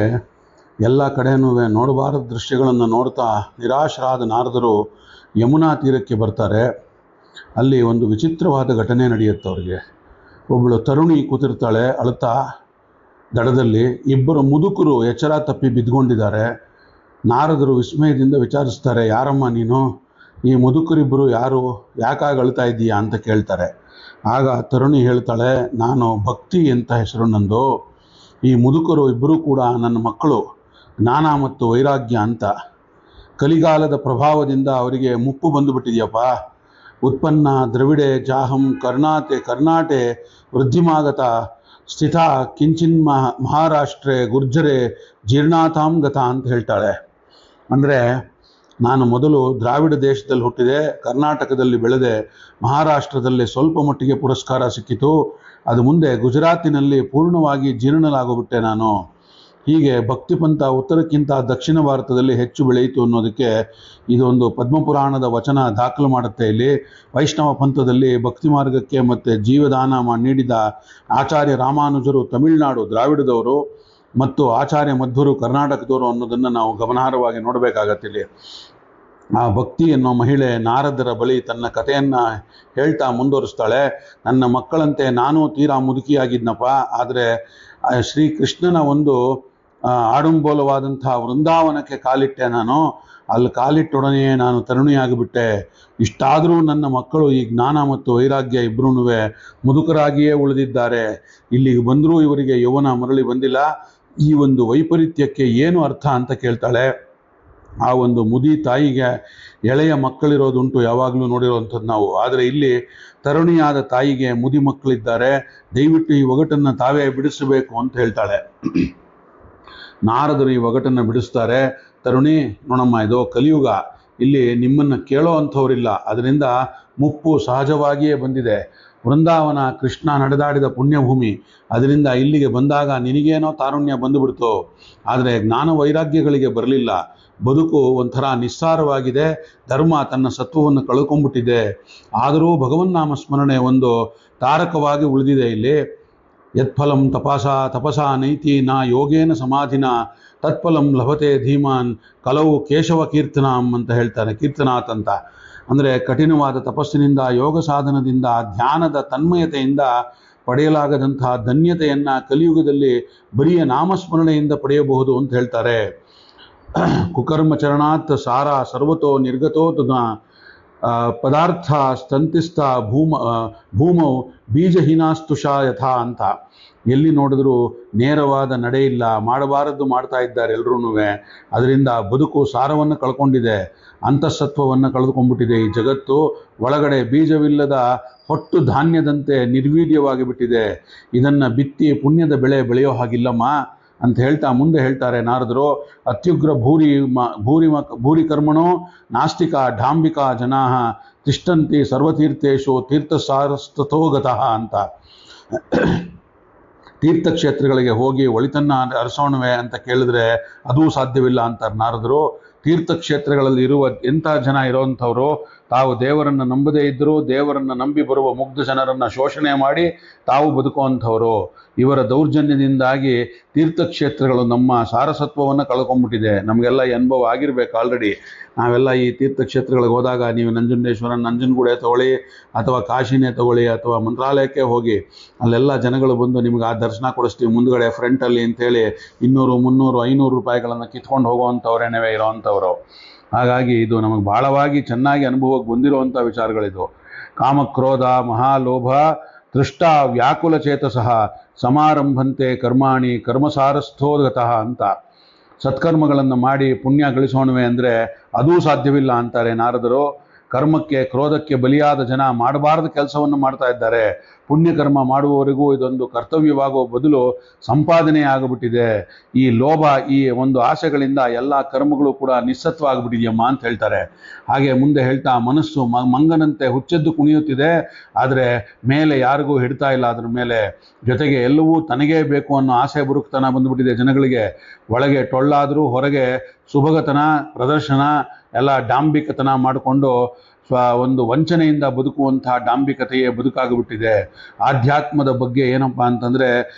ಎಲ್ಲ ಕಡೆನೂ ನೋಡಬಾರದ ದೃಶ್ಯಗಳನ್ನು ನೋಡ್ತಾ ನಿರಾಶರಾದ ನಾರದರು ಯಮುನಾ ತೀರಕ್ಕೆ ಬರ್ತಾರೆ. ಅಲ್ಲಿ ಒಂದು ವಿಚಿತ್ರವಾದ ಘಟನೆ ನಡೆಯುತ್ತೆ ಅವರಿಗೆ. ಒಬ್ಬಳು ತರುಣಿ ಕೂತಿರ್ತಾಳೆ ಅಳುತ್ತಾ ದಡದಲ್ಲಿ. 2 ಮುದುಕರು ಎಚ್ಚರ ತಪ್ಪಿ ಬಿದ್ದುಕೊಂಡಿದ್ದಾರೆ. ನಾರದರು ವಿಸ್ಮಯದಿಂದ ವಿಚಾರಿಸ್ತಾರೆ, ಯಾರಮ್ಮ ನೀನು? ಈ ಮುದುಕರಿಬ್ಬರು ಯಾರು? ಯಾಕಾಗಿ ಅಳ್ತಾ ಇದ್ದೀಯಾ ಅಂತ ಕೇಳ್ತಾರೆ. ಆಗ ತರುಣಿ ಹೇಳ್ತಾಳೆ, ನಾನು ಭಕ್ತಿ ಅಂತ ಹೆಸರು ನಂದು. ಈ ಮುದುಕರು ಇಬ್ಬರೂ ಕೂಡ ನನ್ನ ಮಕ್ಕಳು, ಜ್ಞಾನ ಮತ್ತು ವೈರಾಗ್ಯ ಅಂತ. ಕಲಿಗಾಲದ ಪ್ರಭಾವದಿಂದ ಅವರಿಗೆ ಮುಪ್ಪು ಬಂದುಬಿಟ್ಟಿದೆಯಪ್ಪ. ಉತ್ಪನ್ನ ದ್ರವಿಡೆ ಜಾಹಂ ಕರ್ನಾಟೆ ವೃದ್ಧಿಮಾಗತ ಸ್ಥಿತ ಕಿಂಚಿನ್ ಮಹಾರಾಷ್ಟ್ರೆ ಗುರ್ಜರೆ ಜೀರ್ಣಾತಾಂಗತ ಅಂತ ಹೇಳ್ತಾಳೆ. ಅಂದರೆ ನಾನು ಮೊದಲು ದ್ರಾವಿಡ ದೇಶದಲ್ಲಿ ಹುಟ್ಟಿದೆ, ಕರ್ನಾಟಕದಲ್ಲಿ ಬೆಳೆದೆ, ಮಹಾರಾಷ್ಟ್ರದಲ್ಲಿ ಸ್ವಲ್ಪ ಮಟ್ಟಿಗೆ ಪುರಸ್ಕಾರ ಸಿಕ್ಕಿತು. ಅದು ಮುಂದೆ ಗುಜರಾತಿನಲ್ಲಿ ಪೂರ್ಣವಾಗಿ ಜೀರ್ಣಲಾಗೋಗ್ಬಿಟ್ಟೆ ನಾನು. ಹೀಗೆ ಭಕ್ತಿಪಂಥ ಉತ್ತರಕ್ಕಿಂತ ದಕ್ಷಿಣ ಭಾರತದಲ್ಲಿ ಹೆಚ್ಚು ಬೆಳೆಯಿತು ಅನ್ನೋದಕ್ಕೆ ಇದೊಂದು ಪದ್ಮಪುರಾಣದ ವಚನ ದಾಖಲು ಮಾಡುತ್ತೆ. ಇಲ್ಲಿ ವೈಷ್ಣವ ಪಂಥದಲ್ಲಿ ಭಕ್ತಿ ಮಾರ್ಗಕ್ಕೆ ಮತ್ತು ಜೀವದಾನ ನೀಡಿದ ಆಚಾರ್ಯ ರಾಮಾನುಜರು ತಮಿಳುನಾಡು ದ್ರಾವಿಡದವರು ಮತ್ತು ಆಚಾರ್ಯ ಮಧ್ವರು ಕರ್ನಾಟಕದವರು ಅನ್ನೋದನ್ನು ನಾವು ಗಮನಾರ್ಹವಾಗಿ ನೋಡಬೇಕಾಗತ್ತಿಲ್ಲಿ. ಆ ಭಕ್ತಿ ಅನ್ನೋ ಮಹಿಳೆ ನಾರದರ ಬಳಿ ತನ್ನ ಕಥೆಯನ್ನು ಹೇಳ್ತಾ ಮುಂದುವರಿಸ್ತಾಳೆ. ನನ್ನ ಮಕ್ಕಳಂತೆ ನಾನು ತೀರಾ ಮುದುಕಿಯಾಗಿದ್ನಪ್ಪ. ಆದರೆ ಶ್ರೀಕೃಷ್ಣನ ಒಂದು ಆಡಂಬೋಲವಾದಂಥ ವೃಂದಾವನಕ್ಕೆ ಕಾಲಿಟ್ಟೆ ನಾನು. ಅಲ್ಲಿ ಕಾಲಿಟ್ಟೊಡನೆಯೇ ನಾನು ತರುಣಿಯಾಗಿಬಿಟ್ಟೆ. ಇಷ್ಟಾದರೂ ನನ್ನ ಮಕ್ಕಳು ಈ ಜ್ಞಾನ ಮತ್ತು ವೈರಾಗ್ಯ ಇಬ್ಬರೂ ಮುದುಕರಾಗಿಯೇ ಉಳಿದಿದ್ದಾರೆ. ಇಲ್ಲಿಗೆ ಬಂದರೂ ಇವರಿಗೆ ಯೌವನ ಮರಳಿ ಬಂದಿಲ್ಲ. ಈ ಒಂದು ವೈಪರೀತ್ಯಕ್ಕೆ ಏನು ಅರ್ಥ ಅಂತ ಕೇಳ್ತಾಳೆ. ಆ ಒಂದು ಮುದಿ ತಾಯಿಗೆ ಎಳೆಯ ಮಕ್ಕಳಿರೋದುಂಟು, ಯಾವಾಗಲೂ ನೋಡಿರೋವಂಥದ್ದು ನಾವು. ಆದರೆ ಇಲ್ಲಿ ತರುಣಿಯಾದ ತಾಯಿಗೆ ಮುದಿ ಮಕ್ಕಳಿದ್ದಾರೆ. ದಯವಿಟ್ಟು ಈ ಒಗಟನ್ನು ತಾವೇ ಬಿಡಿಸಬೇಕು ಅಂತ ಹೇಳ್ತಾಳೆ. ನಾರದರು ಈ ಒಗಟನ್ನು ಬಿಡಿಸ್ತಾರೆ. ತರುಣಿ, ನೋಡಮ್ಮ, ಇದು ಕಲಿಯುಗ. ಇಲ್ಲಿ ನಿಮ್ಮನ್ನು ಕೇಳೋ ಅಂಥವರಿಲ್ಲ. ಅದರಿಂದ ಮುಪ್ಪು ಸಹಜವಾಗಿಯೇ ಬಂದಿದೆ. ವೃಂದಾವನ ಕೃಷ್ಣ ನಡೆದಾಡಿದ ಪುಣ್ಯಭೂಮಿ. ಅದರಿಂದ ಇಲ್ಲಿಗೆ ಬಂದಾಗ ನಿನಗೇನೋ ತಾರುಣ್ಯ ಬಂದುಬಿಡ್ತು. ಆದರೆ ಜ್ಞಾನ ವೈರಾಗ್ಯಗಳಿಗೆ ಬರಲಿಲ್ಲ. ಬದುಕು ಒಂಥರ ನಿಸ್ಸಾರವಾಗಿದೆ. ಧರ್ಮ ತನ್ನ ಸತ್ವವನ್ನು ಕಳ್ಕೊಂಡ್ಬಿಟ್ಟಿದೆ. ಆದರೂ ಭಗವನ್ನಾಮ ಸ್ಮರಣೆ ಒಂದು ತಾರಕವಾಗಿ ಉಳಿದಿದೆ ಇಲ್ಲಿ. ಯತ್ಫಲಂ ತಪಸಾ ನೈತಿ ನಾ ಯೋಗೇನ ಸಮಾಧಿನ ತತ್ಫಲಂ ಲಭತೆ ಧೀಮಾನ್ ಕಲವು ಕೇಶವ ಕೀರ್ತನಾಂ ಅಂತ ಹೇಳ್ತಾರೆ, ಕೀರ್ತನಾಥ್ ಅಂತ. ಅಂದರೆ ಕಠಿಣವಾದ ತಪಸ್ಸಿನಿಂದ, ಯೋಗ ಸಾಧನದಿಂದ, ಧ್ಯಾನದ ತನ್ಮಯತೆಯಿಂದ ಪಡೆಯಲಾಗದಂತಹ ಧನ್ಯತೆಯನ್ನು ಕಲಿಯುಗದಲ್ಲಿ ಬರಿಯ ನಾಮಸ್ಮರಣೆಯಿಂದ ಪಡೆಯಬಹುದು ಅಂತ ಹೇಳ್ತಾರೆ. ಕುಕರ್ಮ ಚರಣಾತ್ ಸಾರ ಸರ್ವತೋ ನಿರ್ಗತೋ ತುನ ಪದಾರ್ಥ ಸ್ತಂತಿಸ್ಥ ಭೂಮೌ ಬೀಜಹೀನಾಸ್ತುಷಾ ಯಥಾ ಅಂತ. ಎಲ್ಲಿ ನೋಡಿದ್ರು ನೇರವಾದ ನಡೆ ಇಲ್ಲ, ಮಾಡಬಾರದ್ದು ಮಾಡ್ತಾ ಇದ್ದಾರೆ ಎಲ್ರೂ. ಅದರಿಂದ ಬದುಕು ಸಾರವನ್ನು ಕಳ್ಕೊಂಡಿದೆ, ಅಂತಃಸತ್ವವನ್ನು ಕಳೆದುಕೊಂಡ್ಬಿಟ್ಟಿದೆ ಈ ಜಗತ್ತು. ಒಳಗಡೆ ಬೀಜವಿಲ್ಲದ ಹೊಟ್ಟು ಧಾನ್ಯದಂತೆ ನಿರ್ವೀರ್ಯವಾಗಿ ಬಿಟ್ಟಿದೆ. ಇದನ್ನು ಬಿತ್ತಿ ಪುಣ್ಯದ ಬೆಳೆ ಬೆಳೆಯೋ ಹಾಗಿಲ್ಲಮ್ಮ ಅಂತ ಹೇಳ್ತಾ ಮುಂದೆ ಹೇಳ್ತಾರೆ ನಾರದರು. ಅತ್ಯುಗ್ರ ಭೂರಿ ಕರ್ಮಣೋ ನಾಸ್ತಿಕ ಡಾಂಬಿಕಾ ಜನಾ ತಿಷ್ಟಂತಿ ಸರ್ವತೀರ್ಥೇಶು ತೀರ್ಥಸಾರಸ್ತಥೋಗತಃ ಅಂತ. ತೀರ್ಥಕ್ಷೇತ್ರಗಳಿಗೆ ಹೋಗಿ ಒಳಿತನ್ನ ಅರಸೋಣವೆ ಅಂತ ಕೇಳಿದ್ರೆ ಅದೂ ಸಾಧ್ಯವಿಲ್ಲ ಅಂತಾರೆ ನಾರದರು. ತೀರ್ಥಕ್ಷೇತ್ರಗಳಲ್ಲಿ ಇರುವ ಎಂಥ ಜನ ಇರೋವಂಥವ್ರು ತಾವು ದೇವರನ್ನು ನಂಬದೇ ಇದ್ದರೂ ದೇವರನ್ನು ನಂಬಿ ಬರುವ ಮುಗ್ಧ ಜನರನ್ನು ಶೋಷಣೆ ಮಾಡಿ ತಾವು ಬದುಕುವಂಥವರು. ಇವರ ದೌರ್ಜನ್ಯದಿಂದಾಗಿ ತೀರ್ಥಕ್ಷೇತ್ರಗಳು ನಮ್ಮ ಸಾರಸತ್ವವನ್ನು ಕಳ್ಕೊಂಡ್ಬಿಟ್ಟಿದೆ. ನಮಗೆಲ್ಲ ಈ ಅನುಭವ ಆಗಿರ್ಬೇಕು ಆಲ್ರೆಡಿ. ನಾವೆಲ್ಲ ಈ ತೀರ್ಥಕ್ಷೇತ್ರಗಳಿಗೆ ಹೋದಾಗ ನೀವು ನಂಜುಂಡೇಶ್ವರ, ನಂಜನಗೂಡೆ ತಗೊಳ್ಳಿ, ಅಥವಾ ಕಾಶಿನೇ ತಗೊಳ್ಳಿ, ಅಥವಾ ಮಂತ್ರಾಲಯಕ್ಕೆ ಹೋಗಿ, ಅಲ್ಲೆಲ್ಲ ಜನಗಳು ಬಂದು ನಿಮ್ಗೆ ಆ ದರ್ಶನ ಕೊಡಿಸ್ತೀವಿ ಮುಂದ್ಗಡೆ ಫ್ರಂಟಲ್ಲಿ ಅಂತೇಳಿ 200, 300, 500 ರೂಪಾಯಿಗಳನ್ನು ಕಿತ್ಕೊಂಡು ಹೋಗುವಂಥವ್ರೇನವೇ ಇರೋವಂಥವ್ರು. ಹಾಗಾಗಿ ಇದು ನಮಗೆ ಬಹಳವಾಗಿ ಚೆನ್ನಾಗಿ ಅನುಭವಕ್ಕೆ ಬಂದಿರುವಂಥ ವಿಚಾರಗಳಿದು. ಕಾಮಕ್ರೋಧ ಮಹಾಲೋಭ ತೃಷ್ಟ ವ್ಯಾಕುಲ ಚೇತಸಃ ಸಮಾರಂಭಂತೆ ಕರ್ಮಾಣಿ ಕರ್ಮಸಾರಸ್ಥೋಗತಃ ಅಂತ. ಸತ್ಕರ್ಮಗಳನ್ನು ಮಾಡಿ ಪುಣ್ಯ ಗಳಿಸೋಣವೆ ಅಂದರೆ ಅದೂ ಸಾಧ್ಯವಿಲ್ಲ ಅಂತಾರೆ ನಾರದರು. ಕರ್ಮಕ್ಕೆ ಕ್ರೋಧಕ್ಕೆ ಬಲಿಯಾದ ಜನ ಮಾಡಬಾರದ ಕೆಲಸವನ್ನು ಮಾಡ್ತಾ ಇದ್ದಾರೆ. ಪುಣ್ಯಕರ್ಮ ಮಾಡುವವರೆಗೂ ಇದೊಂದು ಕರ್ತವ್ಯವಾಗುವ ಬದಲು ಸಂಪಾದನೆ ಆಗಿಬಿಟ್ಟಿದೆ. ಈ ಲೋಭ, ಈ ಒಂದು ಆಸೆಗಳಿಂದ ಎಲ್ಲ ಕರ್ಮಗಳು ಕೂಡ ನಿಸ್ಸತ್ವ ಆಗಿಬಿಟ್ಟಿದೆಯಮ್ಮ ಅಂತ ಹೇಳ್ತಾರೆ. ಹಾಗೆ ಮುಂದೆ ಹೇಳ್ತಾ ಮನಸ್ಸು ಮಂಗನಂತೆ ಹುಚ್ಚೆದ್ದು ಕುಣಿಯುತ್ತಿದೆ, ಆದರೆ ಮೇಲೆ ಯಾರಿಗೂ ಹಿಡ್ತಾ ಇಲ್ಲ ಅದ್ರ ಮೇಲೆ. ಜೊತೆಗೆ ಎಲ್ಲವೂ ತನಗೇ ಬೇಕು ಅನ್ನೋ ಆಸೆ ಬುರುಕ್ತನ ಬಂದುಬಿಟ್ಟಿದೆ ಜನಗಳಿಗೆ. ಒಳಗೆ ಟೊಳ್ಳಾದರೂ ಹೊರಗೆ ಸುಭಗತನ ಪ್ರದರ್ಶನ, ಎಲ್ಲ ಡಾಂಬಿಕತನ ಮಾಡಿಕೊಂಡು ಒಂದು ವಂಚನೆಯಿಂದ ಬದುಕುವಂತಹ ಡಾಂಬಿಕತೆಯೇ ಬದುಕಾಗಿಬಿಟ್ಟಿದೆ. ಆಧ್ಯಾತ್ಮದ ಬಗ್ಗೆ ಏನಪ್ಪ ಅಂತಂದರೆ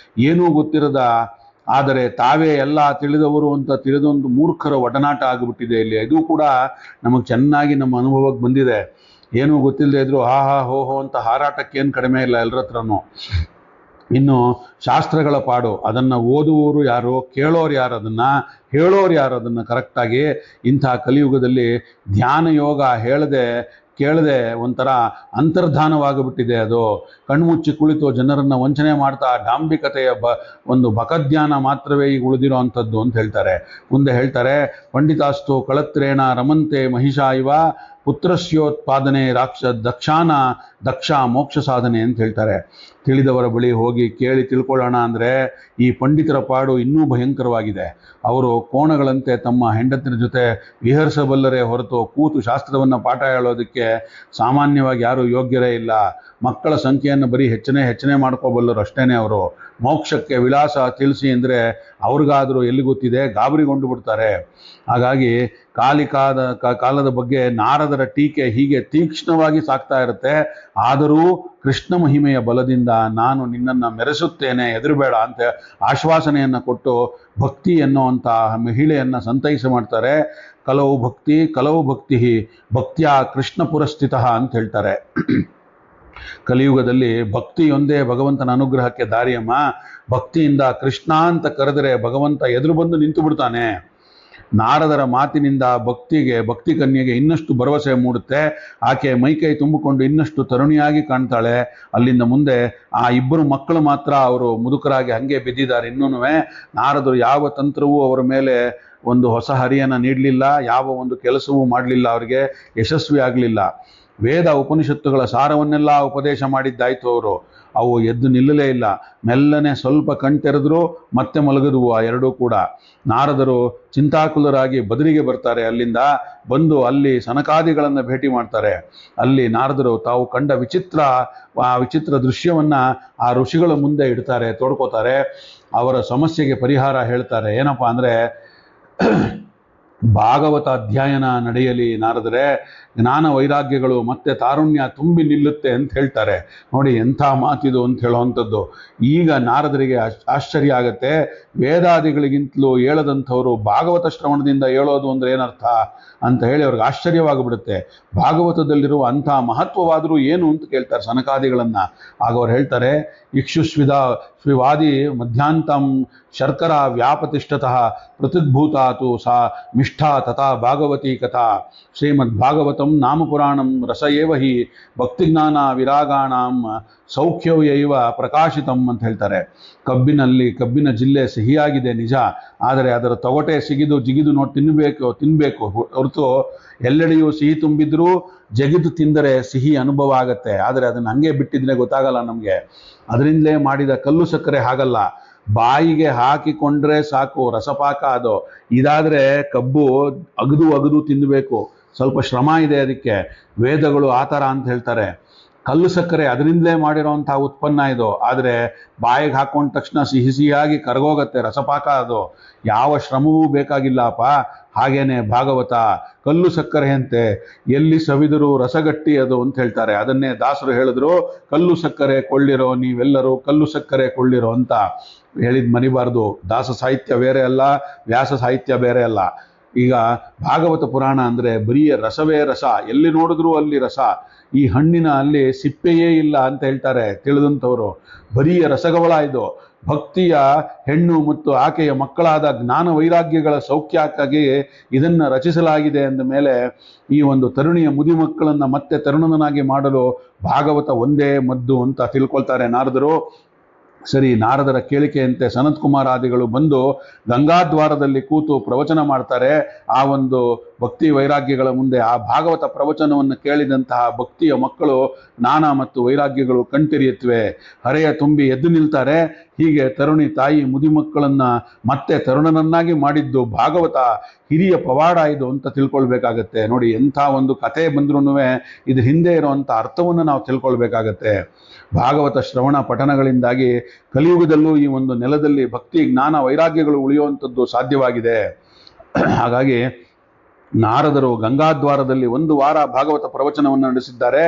ಏನೂ ಗೊತ್ತಿರದ, ಆದರೆ ತಾವೇ ಎಲ್ಲ ತಿಳಿದವರು ಅಂತ ತಿಳಿದೊಂದು ಮೂರ್ಖರ ಒಡನಾಟ ಆಗಿಬಿಟ್ಟಿದೆ ಇಲ್ಲಿ. ಇದು ಕೂಡ ನಮಗೆ ಚೆನ್ನಾಗಿ ನಮ್ಮ ಅನುಭವಕ್ಕೆ ಬಂದಿದೆ. ಏನೂ ಗೊತ್ತಿಲ್ಲದೆ ಇದ್ರು ಹಾ ಹಾ ಹೋ ಹೋ ಅಂತ ಹಾರಾಟಕ್ಕೇನು ಕಡಿಮೆ ಇಲ್ಲ ಎಲ್ಲರ ಹತ್ರನೂ. ಇನ್ನು ಶಾಸ್ತ್ರಗಳ ಪಾಡು, ಅದನ್ನು ಓದುವವರು ಯಾರು, ಕೇಳೋರು ಯಾರು, ಅದನ್ನು ಹೇಳೋರು ಯಾರು, ಅದನ್ನು ಕರೆಕ್ಟಾಗಿ. ಇಂಥ ಕಲಿಯುಗದಲ್ಲಿ ಧ್ಯಾನ ಯೋಗ ಕೇಳದೆ ಒಂಥರ ಅಂತರ್ಧಾನವಾಗಿಬಿಟ್ಟಿದೆ. ಅದು ಕಣ್ಮುಚ್ಚಿ ಕುಳಿತು ಜನರನ್ನು ವಂಚನೆ ಮಾಡ್ತಾ ಡಾಂಬಿಕತೆಯ ಒಂದು ಬಕಧ್ಯಾನ ಮಾತ್ರವೇ ಈಗ ಉಳಿದಿರೋ ಅಂಥದ್ದು ಅಂತ ಹೇಳ್ತಾರೆ. ಮುಂದೆ ಹೇಳ್ತಾರೆ ಪಂಡಿತಾಸ್ತು ಕಳತ್ರೇಣ ರಮಂತೆ ಮಹಿಷಾ ಇವ ಪುತ್ರಸ್ಯೋತ್ಪಾದನೆ ದಕ್ಷ ಮೋಕ್ಷ ಸಾಧನೆ ಅಂತ ಹೇಳ್ತಾರೆ. ತಿಳಿದವರ ಬಳಿ ಹೋಗಿ ಕೇಳಿ ತಿಳ್ಕೊಳ್ಳೋಣ ಅಂದರೆ ಈ ಪಂಡಿತರ ಪಾಡು ಇನ್ನೂ ಭಯಂಕರವಾಗಿದೆ. ಅವರು ಕೋಣಗಳಂತೆ ತಮ್ಮ ಹೆಂಡತಿನ ಜೊತೆ ವಿಹರಿಸಬಲ್ಲರೇ ಹೊರತು ಕೂತು ಶಾಸ್ತ್ರವನ್ನು ಪಾಠ ಹೇಳೋದಕ್ಕೆ ಸಾಮಾನ್ಯವಾಗಿ ಯಾರೂ ಯೋಗ್ಯರೇ ಇಲ್ಲ. ಮಕ್ಕಳ ಸಂಖ್ಯೆಯನ್ನು ಬರೀ ಹೆಚ್ಚನೆ ಮಾಡ್ಕೋಬಲ್ಲರು ಅಷ್ಟೇನೆ. ಅವರು ಮೋಕ್ಷಕ್ಕೆ ವಿಳಾಸ ತಿಳಿಸಿ ಅಂದರೆ ಅವ್ರಿಗಾದರೂ ಎಲ್ಲಿ ಗೊತ್ತಿದೆ, ಗಾಬರಿಗೊಂಡು ಬಿಡ್ತಾರೆ. ಹಾಗಾಗಿ ಕಾಲದ ಬಗ್ಗೆ ನಾರದರ ಟೀಕೆ ಹೀಗೆ ತೀಕ್ಷ್ಣವಾಗಿ ಸಾಕ್ತಾ ಇರುತ್ತೆ. ಆದರೂ ಕೃಷ್ಣ ಮಹಿಮೆಯ ಬಲದಿಂದ ನಾನು ನಿನ್ನನ್ನು ಮೆರೆಸುತ್ತೇನೆ, ಹೆದರಬೇಡ ಅಂತ ಆಶ್ವಾಸನೆಯನ್ನು ಕೊಟ್ಟು ಭಕ್ತಿ ಎನ್ನುವಂಥ ಮಹಿಳೆಯನ್ನು ಸಂತೈಸ ಮಾಡ್ತಾರೆ. ಕಲವು ಭಕ್ತಿ ಭಕ್ತಿಯ ಕೃಷ್ಣ ಪುರಸ್ಥಿತ ಅಂತ ಹೇಳ್ತಾರೆ. ಕಲಿಯುಗದಲ್ಲಿ ಭಕ್ತಿಯೊಂದೇ ಭಗವಂತನ ಅನುಗ್ರಹಕ್ಕೆ ದಾರಿಯಮ್ಮ. ಭಕ್ತಿಯಿಂದ ಕೃಷ್ಣ ಅಂತ ಕರೆದರೆ ಭಗವಂತ ಎದುರು ಬಂದು ನಿಂತು ಬಿಡ್ತಾನೆ. ನಾರದರ ಮಾತಿನಿಂದ ಭಕ್ತಿ ಕನ್ಯೆಗೆ ಇನ್ನಷ್ಟು ಭರವಸೆ ಮೂಡುತ್ತೆ. ಆಕೆ ಮೈಕೈ ತುಂಬಿಕೊಂಡು ಇನ್ನಷ್ಟು ತರುಣಿಯಾಗಿ ಕಾಣ್ತಾಳೆ. ಅಲ್ಲಿಂದ ಮುಂದೆ ಆ ಇಬ್ಬರು ಮಕ್ಕಳು ಮಾತ್ರ ಅವರು ಮುದುಕರಾಗಿ ಹಂಗೆ ಬಿದ್ದಿದ್ದಾರೆ. ಇನ್ನೂ ನಾರದರು ಯಾವ ತಂತ್ರವೂ ಅವರ ಮೇಲೆ ಒಂದು ಹೊಸ ಹರಿಯನ್ನು ನೀಡಲಿಲ್ಲ, ಯಾವ ಒಂದು ಕೆಲಸವೂ ಮಾಡಲಿಲ್ಲ, ಅವರಿಗೆ ಯಶಸ್ವಿ ಆಗಲಿಲ್ಲ. ವೇದ ಉಪನಿಷತ್ತುಗಳ ಸಾರವನ್ನೆಲ್ಲ ಉಪದೇಶ ಮಾಡಿದ್ದಾಯ್ತು ಅವರು. ಅವು ಎದ್ದು ನಿಲ್ಲಲೇ ಇಲ್ಲ. ಮೆಲ್ಲನೆ ಸ್ವಲ್ಪ ಕಣ್ತೆರೆದ್ರು ಮತ್ತೆ ಮಲಗಿದ್ವು ಆ ಎರಡೂ ಕೂಡ. ನಾರದರು ಚಿಂತಾಕುಲರಾಗಿ ಬದರಿಗೆ ಬರ್ತಾರೆ. ಅಲ್ಲಿಂದ ಬಂದು ಅಲ್ಲಿ ಸನಕಾದಿಗಳನ್ನು ಭೇಟಿ ಮಾಡ್ತಾರೆ. ಅಲ್ಲಿ ನಾರದರು ತಾವು ಕಂಡ ವಿಚಿತ್ರ ದೃಶ್ಯವನ್ನ ಆ ಋಷಿಗಳ ಮುಂದೆ ಇಡ್ತಾರೆ, ತೋಡ್ಕೋತಾರೆ. ಅವರ ಸಮಸ್ಯೆಗೆ ಪರಿಹಾರ ಹೇಳ್ತಾರೆ. ಏನಪ್ಪಾ ಅಂದ್ರೆ ಭಾಗವತ ಅಧ್ಯಯನ ನಡೆಯಲಿ ನಾರದರೆ, ಜ್ಞಾನ ವೈರಾಗ್ಯಗಳು ಮತ್ತೆ ತಾರುಣ್ಯ ತುಂಬಿ ನಿಲ್ಲುತ್ತೆ ಅಂತ ಹೇಳ್ತಾರೆ. ನೋಡಿ ಎಂಥ ಮಾತಿದು ಅಂತ ಹೇಳುವಂಥದ್ದು. ಈಗ ನಾರದರಿಗೆ ಆಶ್ಚರ್ಯ ಆಗತ್ತೆ. ವೇದಾದಿಗಳಿಗಿಂತಲೂ ಏಳದಂಥವರು ಭಾಗವತ ಶ್ರವಣದಿಂದ ಏಳೋದು ಅಂದ್ರೆ ಏನರ್ಥ ಅಂತ ಹೇಳಿ ಅವ್ರಿಗೆ ಆಶ್ಚರ್ಯವಾಗಿಬಿಡುತ್ತೆ. ಭಾಗವತದಲ್ಲಿರುವ ಅಂಥ ಮಹತ್ವವಾದರೂ ಏನು ಅಂತ ಕೇಳ್ತಾರೆ ಸನಕಾದಿಗಳನ್ನ. ಆಗ ಅವ್ರು ಹೇಳ್ತಾರೆ, ಸ್ವಿವಾದಿ ಮಧ್ಯಾಂತಂ ಶರ್ಕರ ವ್ಯಾಪತಿಷ್ಠತಃ ಪೃಥಗ್ಭೂತಾತು ಸಾ ಮಿಷ್ಠಾ ತಥಾ ಭಾಗವತಿ ಕಥಾ ಶ್ರೀಮದ್ ಭಾಗವತಂ ನಾಮಪುರಾಣಂ ರಸ ಏವ ಹಿ ಭಕ್ತಿಜ್ಞಾನ ವಿರಾಗಾಣಂ ಸೌಖ್ಯವ್ಯೈವ ಪ್ರಕಾಶಿತಂ ಅಂತ ಹೇಳ್ತಾರೆ. ಕಬ್ಬಿನ ಜಿಲ್ಲೆ ಸಿಹಿಯಾಗಿದೆ ನಿಜ, ಆದರೆ ಅದರ ತೊಗಟೆ ಜಿಗಿದು ನೋಡಿ ತಿನ್ನಬೇಕು ಹೊರತು ಎಲ್ಲೆಡೆಯೂ ಸಿಹಿ ತುಂಬಿದ್ರೂ ಜಗಿದು ತಿಂದರೆ ಸಿಹಿ ಅನುಭವ ಆಗತ್ತೆ. ಆದರೆ ಅದನ್ನು ಹಂಗೆ ಬಿಟ್ಟಿದ್ರೆ ಗೊತ್ತಾಗಲ್ಲ ನಮಗೆ. ಅದರಿಂದಲೇ ಮಾಡಿದ ಕಲ್ಲು ಸಕ್ಕರೆ ಹಾಗಲ್ಲ, ಬಾಯಿಗೆ ಹಾಕಿಕೊಂಡ್ರೆ ಸಾಕು ರಸಪಾಕ ಅದು. ಇದಾದರೆ ಕಬ್ಬು ಅಗದು ತಿನ್ನಬೇಕು, ಸ್ವಲ್ಪ ಶ್ರಮ ಇದೆ ಅದಕ್ಕೆ. ವೇದಗಳು ಆ ಥರ ಅಂತ ಹೇಳ್ತಾರೆ. ಕಲ್ಲು ಸಕ್ಕರೆ ಅದರಿಂದಲೇ ಮಾಡಿರೋಂಥ ಉತ್ಪನ್ನ ಇದು, ಆದರೆ ಬಾಯಿಗೆ ಹಾಕೊಂಡ ತಕ್ಷಣ ಸಿಹಿಯಾಗಿ ಕರಗೋಗತ್ತೆ, ರಸಪಾಕ ಅದು. ಯಾವ ಶ್ರಮವೂ ಬೇಕಾಗಿಲ್ಲಪ್ಪ. ಹಾಗೇನೆ ಭಾಗವತ ಕಲ್ಲು ಸಕ್ಕರೆ ಅಂತೆ, ಎಲ್ಲಿ ಸವಿದರೂ ರಸಗಟ್ಟಿ ಅದು ಅಂತ ಹೇಳ್ತಾರೆ. ಅದನ್ನೇ ದಾಸರು ಹೇಳಿದ್ರು, ಕಲ್ಲು ಸಕ್ಕರೆ ಕೊಳ್ಳಿರೋ ನೀವೆಲ್ಲರೂ ಕಲ್ಲು ಸಕ್ಕರೆ ಕೊಳ್ಳಿರೋ ಅಂತ ಹೇಳಿದ್ ಮರಿಬಾರ್ದು. ದಾಸ ಸಾಹಿತ್ಯ ಬೇರೆ ಅಲ್ಲ, ವ್ಯಾಸ ಸಾಹಿತ್ಯ ಬೇರೆ ಅಲ್ಲ. ಈಗ ಭಾಗವತ ಪುರಾಣ ಅಂದರೆ ಬರೀ ರಸವೇ ರಸ, ಎಲ್ಲಿ ನೋಡಿದ್ರೂ ಅಲ್ಲಿ ರಸ. ಈ ಹಣ್ಣಿನ ಅಲ್ಲಿ ಸಿಪ್ಪೆಯೇ ಇಲ್ಲ ಅಂತ ಹೇಳ್ತಾರೆ ತಿಳಿದಂಥವ್ರು. ಬರೀ ರಸಗವಳ ಇದು. ಭಕ್ತಿಯ ಹೆಣ್ಣು ಮತ್ತು ಆಕೆಯ ಮಕ್ಕಳಾದ ಜ್ಞಾನ ವೈರಾಗ್ಯಗಳ ಸೌಖ್ಯಕ್ಕಾಗಿ ಇದನ್ನು ರಚಿಸಲಾಗಿದೆ ಅಂದ ಮೇಲೆ ಈ ಒಂದು ತರುಣಿಯ ಮುದಿ ಮಕ್ಕಳನ್ನು ಮತ್ತೆ ತರುಣನಾಗಿ ಮಾಡಲು ಭಾಗವತ ಒಂದೇ ಮದ್ದು ಅಂತ ತಿಳ್ಕೊಳ್ತಾರೆ ನಾರದರು. ಸರಿ, ನಾರದರ ಕೇಳಿಕೆಯಂತೆ ಸನತ್ ಕುಮಾರಾದಿಗಳು ಬಂದು ಗಂಗಾದ್ವಾರದಲ್ಲಿ ಕೂತು ಪ್ರವಚನ ಮಾಡ್ತಾರೆ. ಆ ಒಂದು ಭಕ್ತಿ ವೈರಾಗ್ಯಗಳ ಮುಂದೆ ಆ ಭಾಗವತ ಪ್ರವಚನವನ್ನು ಕೇಳಿದಂತಹ ಭಕ್ತಿಯ ಮಕ್ಕಳು ಜ್ಞಾನ ಮತ್ತು ವೈರಾಗ್ಯಗಳು ಕಣ್ತೆರೆಯುತ್ತವೆ, ಹರೆಯ ತುಂಬಿ ಎದ್ದು ನಿಲ್ತಾರೆ. ಹೀಗೆ ತರುಣಿ ತಾಯಿ ಮುದಿ ಮಕ್ಕಳನ್ನ ಮತ್ತೆ ತರುಣನನ್ನಾಗಿ ಮಾಡಿದ್ದು ಭಾಗವತ ಹಿರಿಯ ಪವಾಡ ಇದು ಅಂತ ತಿಳ್ಕೊಳ್ಬೇಕಾಗತ್ತೆ. ನೋಡಿ, ಎಂಥ ಒಂದು ಕಥೆ ಬಂದ್ರೂ ಇದ್ರ ಹಿಂದೆ ಇರುವಂಥ ಅರ್ಥವನ್ನು ನಾವು ತಿಳ್ಕೊಳ್ಬೇಕಾಗತ್ತೆ. ಭಾಗವತ ಶ್ರವಣ ಪಠನಗಳಿಂದಾಗಿ ಕಲಿಯುಗದಲ್ಲೂ ಈ ಒಂದು ನೆಲದಲ್ಲಿ ಭಕ್ತಿ ಜ್ಞಾನ ವೈರಾಗ್ಯಗಳು ಉಳಿಯುವಂಥದ್ದು ಸಾಧ್ಯವಾಗಿದೆ. ಹಾಗಾಗಿ ನಾರದರು ಗಂಗಾದ್ವಾರದಲ್ಲಿ 1 ವಾರ ಭಾಗವತ ಪ್ರವಚನವನ್ನು ನಡೆಸಿದ್ದಾರೆ.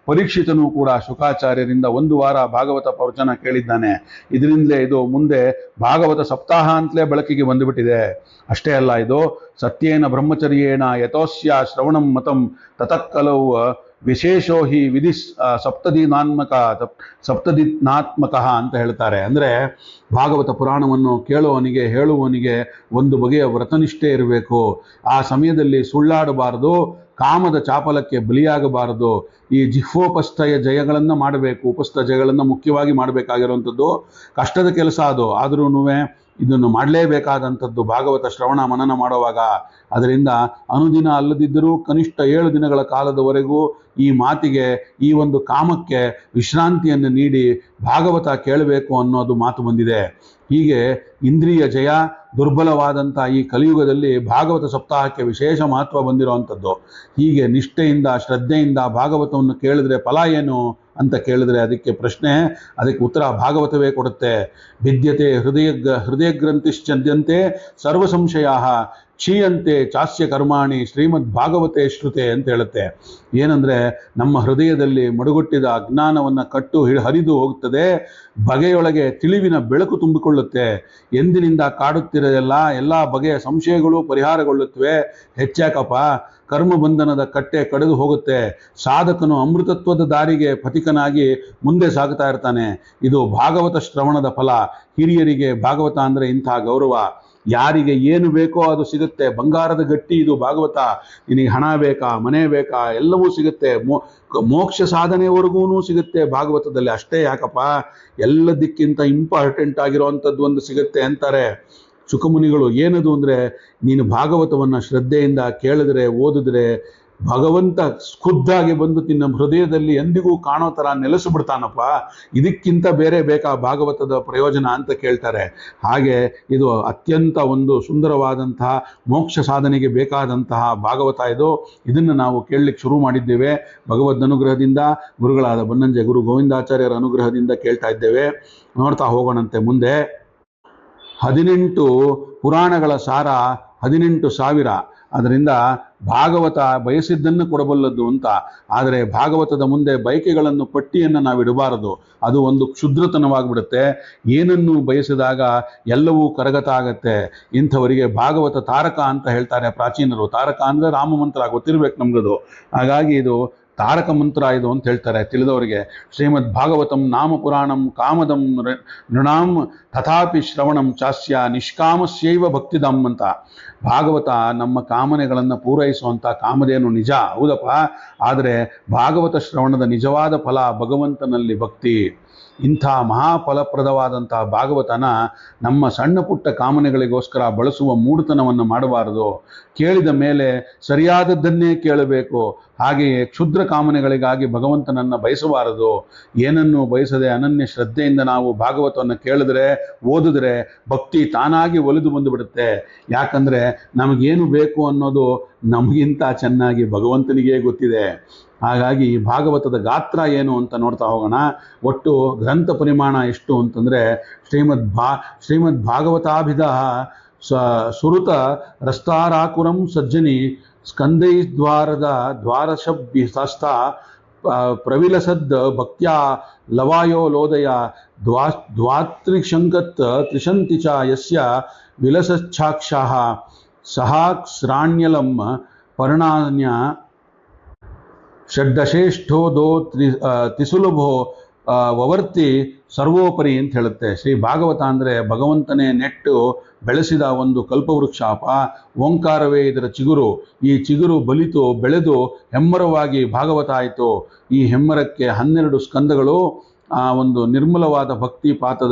ಪರೀಕ್ಷಿತನು ಕೂಡ ಶುಕಾಚಾರ್ಯರಿಂದ 1 ವಾರ ಭಾಗವತ ಪ್ರವಚನ ಕೇಳಿದ್ದಾನೆ. ಇದರಿಂದಲೇ ಇದು ಮುಂದೆ ಭಾಗವತ ಸಪ್ತಾಹ ಅಂತಲೇ ಬಳಕೆಗೆ ಬಂದುಬಿಟ್ಟಿದೆ. ಅಷ್ಟೇ ಅಲ್ಲ, ಇದು ಸತ್ಯೇನ ಬ್ರಹ್ಮಚರ್ಯೇಣ ಯಥೋಸ್ಯ ಶ್ರವಣಂ ಮತಂ ತತಃಕಲೌ ವಿಶೇಷೋ ಹಿ ವಿಧಿ ಸಪ್ತದಿನಾತ್ಮಕ ಅಂತ ಹೇಳ್ತಾರೆ. ಅಂದರೆ ಭಾಗವತ ಪುರಾಣವನ್ನು ಕೇಳುವವನಿಗೆ ಹೇಳುವವನಿಗೆ ಒಂದು ಬಗೆಯ ವ್ರತನಿಷ್ಠೆ ಇರಬೇಕು. ಆ ಸಮಯದಲ್ಲಿ ಸುಳ್ಳಾಡಬಾರದು, ಕಾಮದ ಚಾಪಲಕ್ಕೆ ಬಲಿಯಾಗಬಾರದು. ಈ ಜಿಹ್ವೋಪಸ್ಥಯ ಜಯಗಳನ್ನು ಮಾಡಬೇಕು. ಉಪಸ್ಥ ಜಯಗಳನ್ನು ಮುಖ್ಯವಾಗಿ ಮಾಡಬೇಕಾಗಿರುವಂಥದ್ದು ಕಷ್ಟದ ಕೆಲಸ ಅದು. ಆದ್ರೂ ಇದನ್ನು ಮಾಡಲೇಬೇಕಾದಂಥದ್ದು ಭಾಗವತ ಶ್ರವಣ ಮನನ ಮಾಡುವಾಗ. ಅದರಿಂದ ಅನುದಿನ ಅಲ್ಲದಿದ್ದರೂ ಕನಿಷ್ಠ 7 ದಿನಗಳ ಕಾಲದವರೆಗೂ ಈ ಮಾತಿಗೆ, ಈ ಒಂದು ಕಾಮಕ್ಕೆ ವಿಶ್ರಾಂತಿಯನ್ನು ನೀಡಿ ಭಾಗವತ ಕೇಳಬೇಕು ಅನ್ನೋದು ಮಾತು ಬಂದಿದೆ. ಹೀಗೆ ಇಂದ್ರಿಯ ಜಯ ದುರ್ಬಲವಾದಂಥ ಈ ಕಲಿಯುಗದಲ್ಲಿ ಭಾಗವತ ಸಪ್ತಾಹಕ್ಕೆ ವಿಶೇಷ ಮಹತ್ವ ಬಂದಿರುವಂಥದ್ದು. ಹೀಗೆ ನಿಷ್ಠೆಯಿಂದ ಶ್ರದ್ಧೆಯಿಂದ ಭಾಗವತವನ್ನು ಕೇಳಿದ್ರೆ ಫಲ ಏನು ಅಂತ ಕೇಳಿದ್ರೆ ಅದಕ್ಕೆ ಉತ್ತರ ಭಾಗವತವೇ ಕೊಡುತ್ತೆ. ಭಿದ್ಯತೆ ಹೃದಯ ಗ್ರಂಥಿಶ್ಚದ್ಯಂತೆ ಸರ್ವ ಸಂಶಯ ಕ್ಷೀಯಂತೆ ಚಾಸ್ಯ ಕರ್ಮಾಣಿ ಶ್ರೀಮದ್ ಭಾಗವತೆ ಶ್ರುತೆ ಅಂತ ಹೇಳುತ್ತೆ. ಏನಂದ್ರೆ ನಮ್ಮ ಹೃದಯದಲ್ಲಿ ಮಡುಗಟ್ಟಿದ ಅಜ್ಞಾನವನ್ನು ಕಟ್ಟು ಹರಿದು ಹೋಗುತ್ತದೆ, ಬಗೆಯೊಳಗೆ ತಿಳಿವಿನ ಬೆಳಕು ತುಂಬಿಕೊಳ್ಳುತ್ತೆ. ಎಂದಿನಿಂದ ಕಾಡುತ್ತಿರದೆಲ್ಲ ಬಗೆಯ ಸಂಶಯಗಳು ಪರಿಹಾರಗೊಳ್ಳುತ್ತವೆ. ಹೆಚ್ಚಾಕಪ್ಪ, ಕರ್ಮಬಂಧನದ ಕಟ್ಟೆ ಕಡಿದು ಹೋಗುತ್ತೆ. ಸಾಧಕನು ಅಮೃತತ್ವದ ದಾರಿಗೆ ಪಥಿಕನಾಗಿ ಮುಂದೆ ಸಾಗುತ್ತಾ ಇರ್ತಾನೆ. ಇದು ಭಾಗವತ ಶ್ರವಣದ ಫಲ. ಹಿರಿಯರಿಗೆ ಭಾಗವತ ಅಂದರೆ ಇಂಥ ಗೌರವ. ಯಾರಿಗೆ ಏನು ಬೇಕೋ ಅದು ಸಿಗುತ್ತೆ. ಬಂಗಾರದ ಗಟ್ಟಿ ಇದು ಭಾಗವತ. ನಿನಗೆ ಹಣ ಬೇಕಾ, ಮನೆ ಬೇಕಾ, ಎಲ್ಲವೂ ಸಿಗುತ್ತೆ. ಮೋಕ್ಷ ಸಾಧನೆವರೆಗೂ ಸಿಗುತ್ತೆ ಭಾಗವತದಲ್ಲಿ. ಅಷ್ಟೇ ಯಾಕಪ್ಪ, ಎಲ್ಲದಕ್ಕಿಂತ ಇಂಪಾರ್ಟೆಂಟ್ ಆಗಿರುವಂಥದ್ದು ಒಂದು ಸಿಗುತ್ತೆ ಅಂತಾರೆ ಸುಖಮುನಿಗಳು. ಏನದು ಅಂದರೆ, ನೀನು ಭಾಗವತವನ್ನು ಶ್ರದ್ಧೆಯಿಂದ ಕೇಳಿದ್ರೆ, ಓದಿದ್ರೆ, ಭಗವಂತ ಖುದ್ದಾಗಿ ಬಂದು ನಿನ್ನ ಹೃದಯದಲ್ಲಿ ಎಂದಿಗೂ ಕಾಣೋ ಥರ ನೆಲೆಸಿಬಿಡ್ತಾನಪ್ಪ. ಇದಕ್ಕಿಂತ ಬೇರೆ ಬೇಕಾ ಭಾಗವತದ ಪ್ರಯೋಜನ ಅಂತ ಕೇಳ್ತಾರೆ. ಹಾಗೆ ಇದು ಅತ್ಯಂತ ಒಂದು ಸುಂದರವಾದಂತಹ ಮೋಕ್ಷ ಸಾಧನೆಗೆ ಬೇಕಾದಂತಹ ಭಾಗವತ ಇದು. ಇದನ್ನು ನಾವು ಕೇಳಲಿಕ್ಕೆ ಶುರು ಮಾಡಿದ್ದೇವೆ. ಭಗವದ್ ಅನುಗ್ರಹದಿಂದ, ಗುರುಗಳಾದ ಬನ್ನಂಜೆ ಗುರು ಗೋವಿಂದಾಚಾರ್ಯರ ಅನುಗ್ರಹದಿಂದ ಕೇಳ್ತಾ ಇದ್ದೇವೆ. ನೋಡ್ತಾ ಹೋಗೋಣಂತೆ ಮುಂದೆ. 18 ಪುರಾಣಗಳ ಸಾರ 18,000. ಅದರಿಂದ ಭಾಗವತ ಬಯಸಿದ್ದನ್ನು ಕೊಡಬಲ್ಲದ್ದು ಅಂತ. ಆದರೆ ಭಾಗವತದ ಮುಂದೆ ಬಯಕೆಗಳನ್ನು ಪಟ್ಟಿಯನ್ನು ನಾವು ಇಡಬಾರದು, ಅದು ಒಂದು ಕ್ಷುದ್ರತನವಾಗಿಬಿಡುತ್ತೆ. ಏನನ್ನು ಬಯಸಿದಾಗ ಎಲ್ಲವೂ ಕರಗತ ಆಗತ್ತೆ. ಇಂಥವರಿಗೆ ಭಾಗವತ ತಾರಕ ಅಂತ ಹೇಳ್ತಾರೆ ಪ್ರಾಚೀನರು. ತಾರಕ ಅಂದರೆ ರಾಮ ಮಂತ್ರ, ಗೊತ್ತಿರ್ಬೇಕು ನಮ್ಗದು. ಹಾಗಾಗಿ ಇದು ತಾರಕ ಮಂತ್ರ ಇದು ಅಂತ ಹೇಳ್ತಾರೆ ತಿಳಿದವರಿಗೆ. ಶ್ರೀಮದ್ ಭಾಗವತಂ ನಾಮ ಪುರಾಣಂ ಕಾಮದಂ ನೃಣಾಂ ತಥಾಪಿ ಶ್ರವಣಂ ಚಾಸ್ಯ ನಿಷ್ಕಾಮಸ್ಯೈವ ಭಕ್ತಿದಂ ಅಂತ. ಭಾಗವತ ನಮ್ಮ ಕಾಮನೆಗಳನ್ನು ಪೂರೈಸುವಂಥ ಕಾಮಧೇನು ನಿಜ, ಹೌದಪ್ಪ. ಆದರೆ ಭಾಗವತ ಶ್ರವಣದ ನಿಜವಾದ ಫಲ ಭಗವಂತನಲ್ಲಿ ಭಕ್ತಿ. ಇಂಥ ಮಹಾಫಲಪ್ರದವಾದಂಥ ಭಾಗವತನ ನಮ್ಮ ಸಣ್ಣ ಪುಟ್ಟ ಕಾಮನೆಗಳಿಗೋಸ್ಕರ ಬಳಸುವ ಮೂಢತನವನ್ನು ಮಾಡಬಾರದು. ಕೇಳಿದ ಮೇಲೆ ಸರಿಯಾದದ್ದನ್ನೇ ಕೇಳಬೇಕು. ಹಾಗೆಯೇ ಕ್ಷುದ್ರ ಕಾಮನೆಗಳಿಗಾಗಿ ಭಗವಂತನನ್ನು ಬಯಸಬಾರದು. ಏನನ್ನು ಬಯಸದೆ ಅನನ್ಯ ಶ್ರದ್ಧೆಯಿಂದ ನಾವು ಭಾಗವತವನ್ನು ಕೇಳಿದ್ರೆ, ಓದಿದ್ರೆ ಭಕ್ತಿ ತಾನಾಗಿ ಒಲಿದು ಬಂದುಬಿಡುತ್ತೆ. ಯಾಕಂದರೆ ನಮಗೇನು ಬೇಕು ಅನ್ನೋದು ನಮಗಿಂತ ಚೆನ್ನಾಗಿ ಭಗವಂತನಿಗೇ ಗೊತ್ತಿದೆ. ಹಾಗಾಗಿ ಭಾಗವತದ ಗಾತ್ರ ಏನು ಅಂತ ನೋಡ್ತಾ ಹೋಗೋಣ. ಒಟ್ಟು ಗ್ರಂಥ ಪರಿಮಾಣ ಎಷ್ಟು ಅಂತಂದರೆ ಶ್ರೀಮದ್ ಭಾಗವತಾಭಿಧ ಸುರುತ ರಸ್ತಾರಾಕುರಂ ಸಜ್ಜನಿ ಸ್ಕಂದೈದ್ವಾರದ ದ್ವಾರಶಬ್ಬಿಸ್ತ ಪ್ರವಿಲಸದ್ ಭಕ್ತ್ಯಾ ಲವಾಯೋ ಲೋದಯ ದ್ವಾತ್ರಿಶಂಕತ್ ತ್ರಿಶಂತಿ ಚ ಯಸ್ಯ ವಿಲಸಚ್ಛಾಕ್ಷಃ ಸಹಾಕ್ಸ್ರಾಣ್ಯಲಂ ಪರಿಣಾನ್ಯ ಷಡ್ಡಶೇಷ್ಠೋ ದೋ ತಿಸುಲಭೋ ವವರ್ತಿ ಸರ್ವೋಪರಿ ಅಂತ ಹೇಳುತ್ತೆ. ಶ್ರೀ ಭಾಗವತ ಅಂದರೆ ಭಗವಂತನೇ ನೆಟ್ಟು ಬೆಳೆಸಿದ ಒಂದು ಕಲ್ಪವೃಕ್ಷಾಪ. ಓಂಕಾರವೇ ಇದರ ಚಿಗುರು. ಈ ಚಿಗುರು ಬಲಿತು ಬೆಳೆದು ಹೆಮ್ಮರವಾಗಿ ಭಾಗವತ ಆಯಿತು. ಈ ಹೆಮ್ಮರಕ್ಕೆ 12 ಸ್ಕಂದಗಳು. ಆ ಒಂದು ನಿರ್ಮಲವಾದ ಭಕ್ತಿ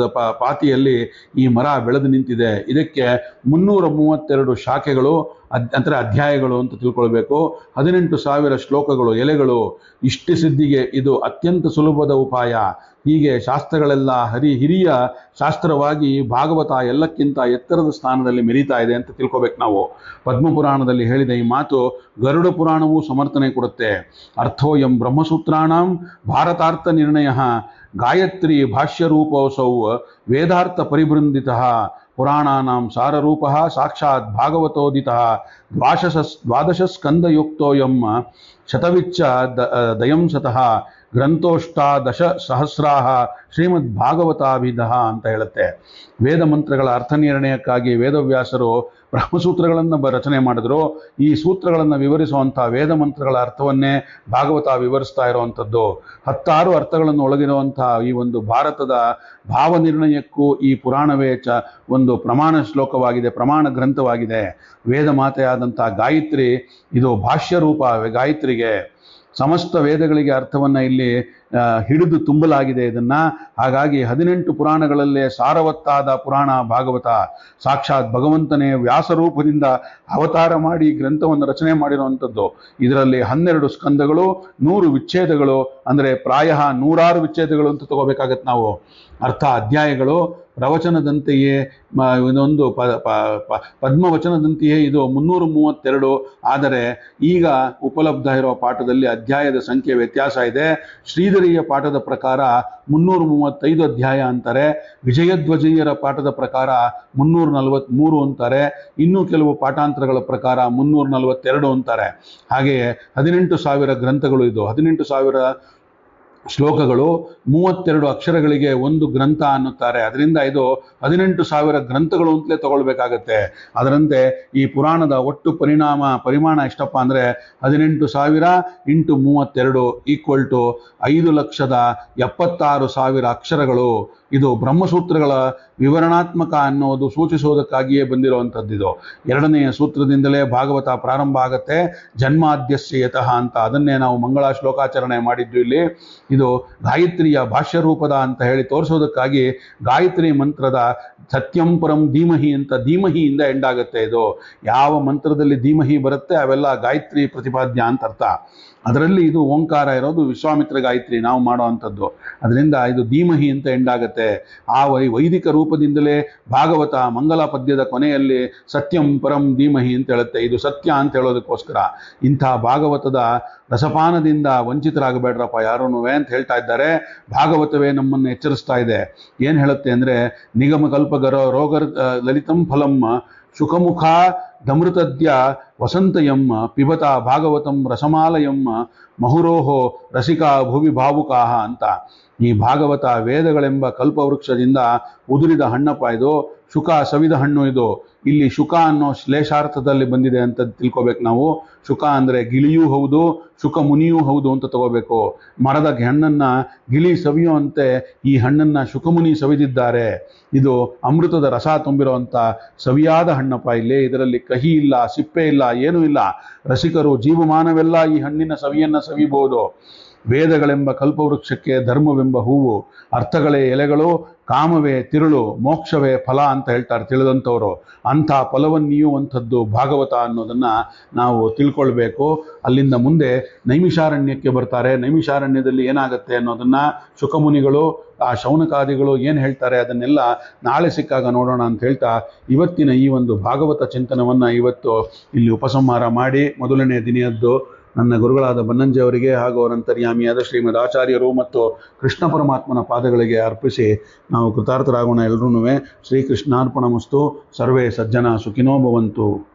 ಪಾತಿಯಲ್ಲಿ ಈ ಮರ ಬೆಳೆದು ನಿಂತಿದೆ. ಇದಕ್ಕೆ 332 ಶಾಖೆಗಳು, ಅಂದರೆ ಅಧ್ಯಾಯಗಳು ಅಂತ ತಿಳ್ಕೊಳ್ಬೇಕು. 18,000 ಶ್ಲೋಕಗಳು, ಎಲೆಗಳು. ಇಷ್ಟ ಸಿದ್ಧಿಗೆ ಇದು ಅತ್ಯಂತ ಸುಲಭದ ಉಪಾಯ. ಹೀಗೆ ಶಾಸ್ತ್ರಗಳೆಲ್ಲ ಹಿರಿಯ ಶಾಸ್ತ್ರವಾಗಿ ಭಾಗವತ ಎಲ್ಲಕ್ಕಿಂತ ಎತ್ತರದ ಸ್ಥಾನದಲ್ಲಿ ಮೆರೀತಾ ಇದೆ ಅಂತ ತಿಳ್ಕೊಬೇಕು ನಾವು. ಪದ್ಮಪುರಾಣದಲ್ಲಿ ಹೇಳಿದ ಈ ಮಾತು ಗರುಡ ಪುರಾಣವೂ ಸಮರ್ಥನೆ ಕೊಡುತ್ತೆ. ಅರ್ಥೋಯಂ ಬ್ರಹ್ಮಸೂತ್ರಾಣಂ ಭಾರತಾರ್ಥ ನಿರ್ಣಯ ಗಾಯತ್ರಿ ಭಾಷ್ಯರೂಪೋಸೌ ವೇದಾರ್ಥ ಪರಿಬೃಂದಿತ ಪುರಾಣಾನಾಂ ಸಾರರೂಪ ಸಾಕ್ಷಾತ್ ಭಾಗವತೋದಿತ ದ್ವಾದಶ ಸ್ಕಂದಯುಕ್ತೋಯಂ ಶತವಿಚ್ಚ ದಯಂ ಸತಃ ಗ್ರಂಥೋಷ್ಟಾದಶ ಸಹಸ್ರಾಹ ಶ್ರೀಮದ್ ಭಾಗವತಾಭಿಧ ಅಂತ ಹೇಳುತ್ತೆ. ವೇದ ಮಂತ್ರಗಳ ಅರ್ಥ ನಿರ್ಣಯಕ್ಕಾಗಿ ವೇದವ್ಯಾಸರು ಬ್ರಹ್ಮಸೂತ್ರಗಳನ್ನು ರಚನೆ ಮಾಡಿದ್ರು. ಈ ಸೂತ್ರಗಳನ್ನು ವಿವರಿಸುವಂಥ ವೇದ ಮಂತ್ರಗಳ ಅರ್ಥವನ್ನೇ ಭಾಗವತ ವಿವರಿಸ್ತಾ ಇರುವಂಥದ್ದು. 16 ಅರ್ಥಗಳನ್ನು ಒಳಗಿರುವಂಥ ಈ ಒಂದು ಭಾರತದ ಭಾವ ನಿರ್ಣಯಕ್ಕೂ ಈ ಪುರಾಣವೇ ಒಂದು ಪ್ರಮಾಣ ಶ್ಲೋಕವಾಗಿದೆ, ಪ್ರಮಾಣ ಗ್ರಂಥವಾಗಿದೆ. ವೇದ ಮಾತೆಯಾದಂಥ ಗಾಯತ್ರಿ ಇದು ಭಾಷ್ಯ ರೂಪ. ಗಾಯತ್ರಿಗೆ ಸಮಸ್ತ ವೇದಗಳಿಗೆ ಅರ್ಥವನ್ನು ಇಲ್ಲಿ ಹಿಡಿದು ತುಂಬಲಾಗಿದೆ ಇದನ್ನು. ಹಾಗಾಗಿ 18 ಪುರಾಣಗಳಲ್ಲೇ ಸಾರವತ್ತಾದ ಪುರಾಣ ಭಾಗವತ. ಸಾಕ್ಷಾತ್ ಭಗವಂತನೇ ವ್ಯಾಸರೂಪದಿಂದ ಅವತಾರ ಮಾಡಿ ಗ್ರಂಥವನ್ನು ರಚನೆ ಮಾಡಿರುವಂಥದ್ದು. ಇದರಲ್ಲಿ 12 ಸ್ಕಂದಗಳು, 100 ವಿಚ್ಛೇದಗಳು, ಅಂದರೆ ಪ್ರಾಯ 106 ವಿಚ್ಛೇದಗಳು ಅಂತ ತಗೋಬೇಕಾಗತ್ತೆ ನಾವು. ಅರ್ಥ ಅಧ್ಯಾಯಗಳು ಪ್ರವಚನದಂತೆಯೇ ಇದೊಂದು ಪದ್ಮವಚನದಂತೆಯೇ ಇದು 332. ಆದರೆ ಈಗ ಉಪಲಬ್ಧ ಇರುವ ಪಾಠದಲ್ಲಿ ಅಧ್ಯಾಯದ ಸಂಖ್ಯೆ ವ್ಯತ್ಯಾಸ ಇದೆ. ಶ್ರೀಧರಿಯ ಪಾಠದ ಪ್ರಕಾರ 335 ಅಧ್ಯಾಯ ಅಂತಾರೆ. ವಿಜಯಧ್ವಜೀಯರ ಪಾಠದ ಪ್ರಕಾರ 343 ಅಂತಾರೆ. ಇನ್ನೂ ಕೆಲವು ಪಾಠಾಂತರಗಳ ಪ್ರಕಾರ 342 ಅಂತಾರೆ. ಹಾಗೆಯೇ 18,000 ಗ್ರಂಥಗಳು. ಇದು 18,000 ಶ್ಲೋಕಗಳು, 32 ಅಕ್ಷರಗಳಿಗೆ ಒಂದು ಗ್ರಂಥ ಅನ್ನುತ್ತಾರೆ. ಅದರಿಂದ ಇದು 18,000 ಗ್ರಂಥಗಳು ಅಂತಲೇ ತಗೊಳ್ಬೇಕಾಗತ್ತೆ. ಅದರಂತೆ ಈ ಪುರಾಣದ ಒಟ್ಟು ಪರಿಮಾಣ ಎಷ್ಟಪ್ಪ ಅಂದರೆ 18,000 × 32 = 5,76,000 ಅಕ್ಷರಗಳು. ಇದು ಬ್ರಹ್ಮಸೂತ್ರಗಳ ವಿವರಣಾತ್ಮಕ ಅನ್ನೋದು ಸೂಚಿಸುವುದಕ್ಕಾಗಿಯೇ ಬಂದಿರುವಂಥದ್ದಿದು. 2ನೆಯ ಸೂತ್ರದಿಂದಲೇ ಭಾಗವತ ಪ್ರಾರಂಭ ಆಗತ್ತೆ. ಜನ್ಮಾದ್ಯಸ್ಯ ಯತಃ ಅಂತ ಅದನ್ನೇ ನಾವು ಮಂಗಳ ಶ್ಲೋಕಾಚರಣೆ ಮಾಡಿದ್ದು ಇಲ್ಲಿ. ಇದು ಗಾಯತ್ರಿಯ ಭಾಷ್ಯ ರೂಪದ ಅಂತ ಹೇಳಿ ತೋರಿಸೋದಕ್ಕಾಗಿ ಗಾಯತ್ರಿ ಮಂತ್ರದ ಸತ್ಯಂ ಪರಂ ಧೀಮಹಿ ಅಂತ ಧೀಮಹಿಯಿಂದ ಎಂಡಾಗುತ್ತೆ. ಇದು ಯಾವ ಮಂತ್ರದಲ್ಲಿ ಧೀಮಹಿ ಬರುತ್ತೆ ಅವೆಲ್ಲ ಗಾಯತ್ರಿ ಪ್ರತಿಪಾದ್ಯ ಅಂತ ಅರ್ಥ. ಅದರಲ್ಲಿ ಇದು ಓಂಕಾರ ಇರೋದು ವಿಶ್ವಾಮಿತ್ರ ಗಾಯತ್ರಿ ನಾವು ಮಾಡೋ ಅಂಥದ್ದು. ಅದರಿಂದ ಇದು ಧೀಮಹಿ ಅಂತ ಎಂಡಾಗತ್ತೆ. ಆ ವೈದಿಕ ರೂಪದಿಂದಲೇ ಭಾಗವತ ಮಂಗಲ ಪದ್ಯದ ಕೊನೆಯಲ್ಲಿ ಸತ್ಯಂ ಪರಂ ಧೀಮಹಿ ಅಂತ ಹೇಳುತ್ತೆ. ಇದು ಸತ್ಯ ಅಂತ ಹೇಳೋದಕ್ಕೋಸ್ಕರ ಇಂಥ ಭಾಗವತದ ರಸಪಾನದಿಂದ ವಂಚಿತರಾಗಬೇಡ್ರಪ್ಪ ಯಾರೂನು ಅಂತ ಹೇಳ್ತಾ ಇದ್ದಾರೆ. ಭಾಗವತವೇ ನಮ್ಮನ್ನು ಎಚ್ಚರಿಸ್ತಾ ಇದೆ. ಏನು ಹೇಳುತ್ತೆ ಅಂದರೆ ನಿಗಮ ಕಲ್ಪಗರೋ ರೋಗ ಲಲಿತಂ ಫಲಂ ಶುಕಮುಖ ದಮೃತದ್ಯ ವಸಂತಯಂ ಪಿಬತ ಭಾಗವತಂ ರಸಮಾಲಯಂ ಮಹುರೋಹೋ ರಸಿಕಾ ಭುವಿ ಭಾವುಕಾಹ ಅಂತ. ಈ ಭಾಗವತ ವೇದಗಳೆಂಬ ಕಲ್ಪವೃಕ್ಷದಿಂದ ಉದುರಿದ ಹಣ್ಣಪ್ಪ ಇದು, ಶುಕ ಸವಿದ ಹಣ್ಣು ಇದು. ಇಲ್ಲಿ ಶುಕ ಅನ್ನೋ ಶ್ಲೇಷಾರ್ಥದಲ್ಲಿ ಬಂದಿದೆ ಅಂತ ತಿಳ್ಕೊಬೇಕು ನಾವು. ಶುಕ ಅಂದರೆ ಗಿಳಿಯೂ ಹೌದು, ಶುಕ ಮುನಿಯೂ ಹೌದು ಅಂತ ತಗೋಬೇಕು. ಮರದ ಹಣ್ಣನ್ನ ಗಿಳಿ ಸವಿಯುವಂತೆ ಈ ಹಣ್ಣನ್ನ ಶುಕಮುನಿ ಸವಿದಿದ್ದಾರೆ. ಇದು ಅಮೃತದ ರಸ ತುಂಬಿರುವಂಥ ಸವಿಯಾದ ಹಣ್ಣಪ್ಪ. ಇಲ್ಲಿ ಇದರಲ್ಲಿ ಕಹಿ ಇಲ್ಲ, ಸಿಪ್ಪೆ ಇಲ್ಲ, ಏನೂ ಇಲ್ಲ. ರಸಿಕರು ಜೀವಮಾನವೆಲ್ಲ ಈ ಹಣ್ಣಿನ ಸವಿಯನ್ನ ಸವಿಬಹುದು. ವೇದಗಳೆಂಬ ಕಲ್ಪವೃಕ್ಷಕ್ಕೆ ಧರ್ಮವೆಂಬ ಹೂವು, ಅರ್ಥಗಳೇ ಎಲೆಗಳು, ಕಾಮವೇ ತಿರುಳು, ಮೋಕ್ಷವೇ ಫಲ ಅಂತ ಹೇಳ್ತಾರೆ ತಿಳಿದಂಥವ್ರು. ಅಂಥ ಫಲವನ್ನೀಯುವಂಥದ್ದು ಭಾಗವತ ಅನ್ನೋದನ್ನು ನಾವು ತಿಳ್ಕೊಳ್ಬೇಕು. ಅಲ್ಲಿಂದ ಮುಂದೆ ನೈಮಿಷಾರಣ್ಯಕ್ಕೆ ಬರ್ತಾರೆ. ನೈಮಿಷಾರಣ್ಯದಲ್ಲಿ ಏನಾಗುತ್ತೆ ಅನ್ನೋದನ್ನು ಶುಕಮುನಿಗಳು, ಆ ಶೌನಕಾದಿಗಳು ಏನು ಹೇಳ್ತಾರೆ ಅದನ್ನೆಲ್ಲ ನಾಳೆ ಸಿಕ್ಕಾಗ ನೋಡೋಣ ಅಂತ ಹೇಳ್ತಾ ಇವತ್ತಿನ ಈ ಒಂದು ಭಾಗವತ ಚಿಂತನವನ್ನು ಇವತ್ತು ಇಲ್ಲಿ ಉಪಸಂಹಾರ ಮಾಡಿ, ಮೊದಲನೇ ದಿನದ್ದು ನನ್ನ ಗುರುಗಳಾದ ಬನ್ನಂಜೆ ಅವರಿಗೆ ಹಾಗೂ ಅವರ ಅಂತರ್ಯಾಮಿಯಾದ ಶ್ರೀಮದ್ ಆಚಾರ್ಯರು ಮತ್ತು ಕೃಷ್ಣ ಪರಮಾತ್ಮನ ಪಾದಗಳಿಗೆ ಅರ್ಪಿಸಿ ನಾವು ಕೃತಾರ್ಥರಾಗೋಣ. ಎಲ್ಲರೂ ಶ್ರೀಕೃಷ್ಣಾರ್ಪಣಮಸ್ತು. ಸರ್ವೇ ಸಜ್ಜನ ಸುಖಿನೋ ಭವಂತು.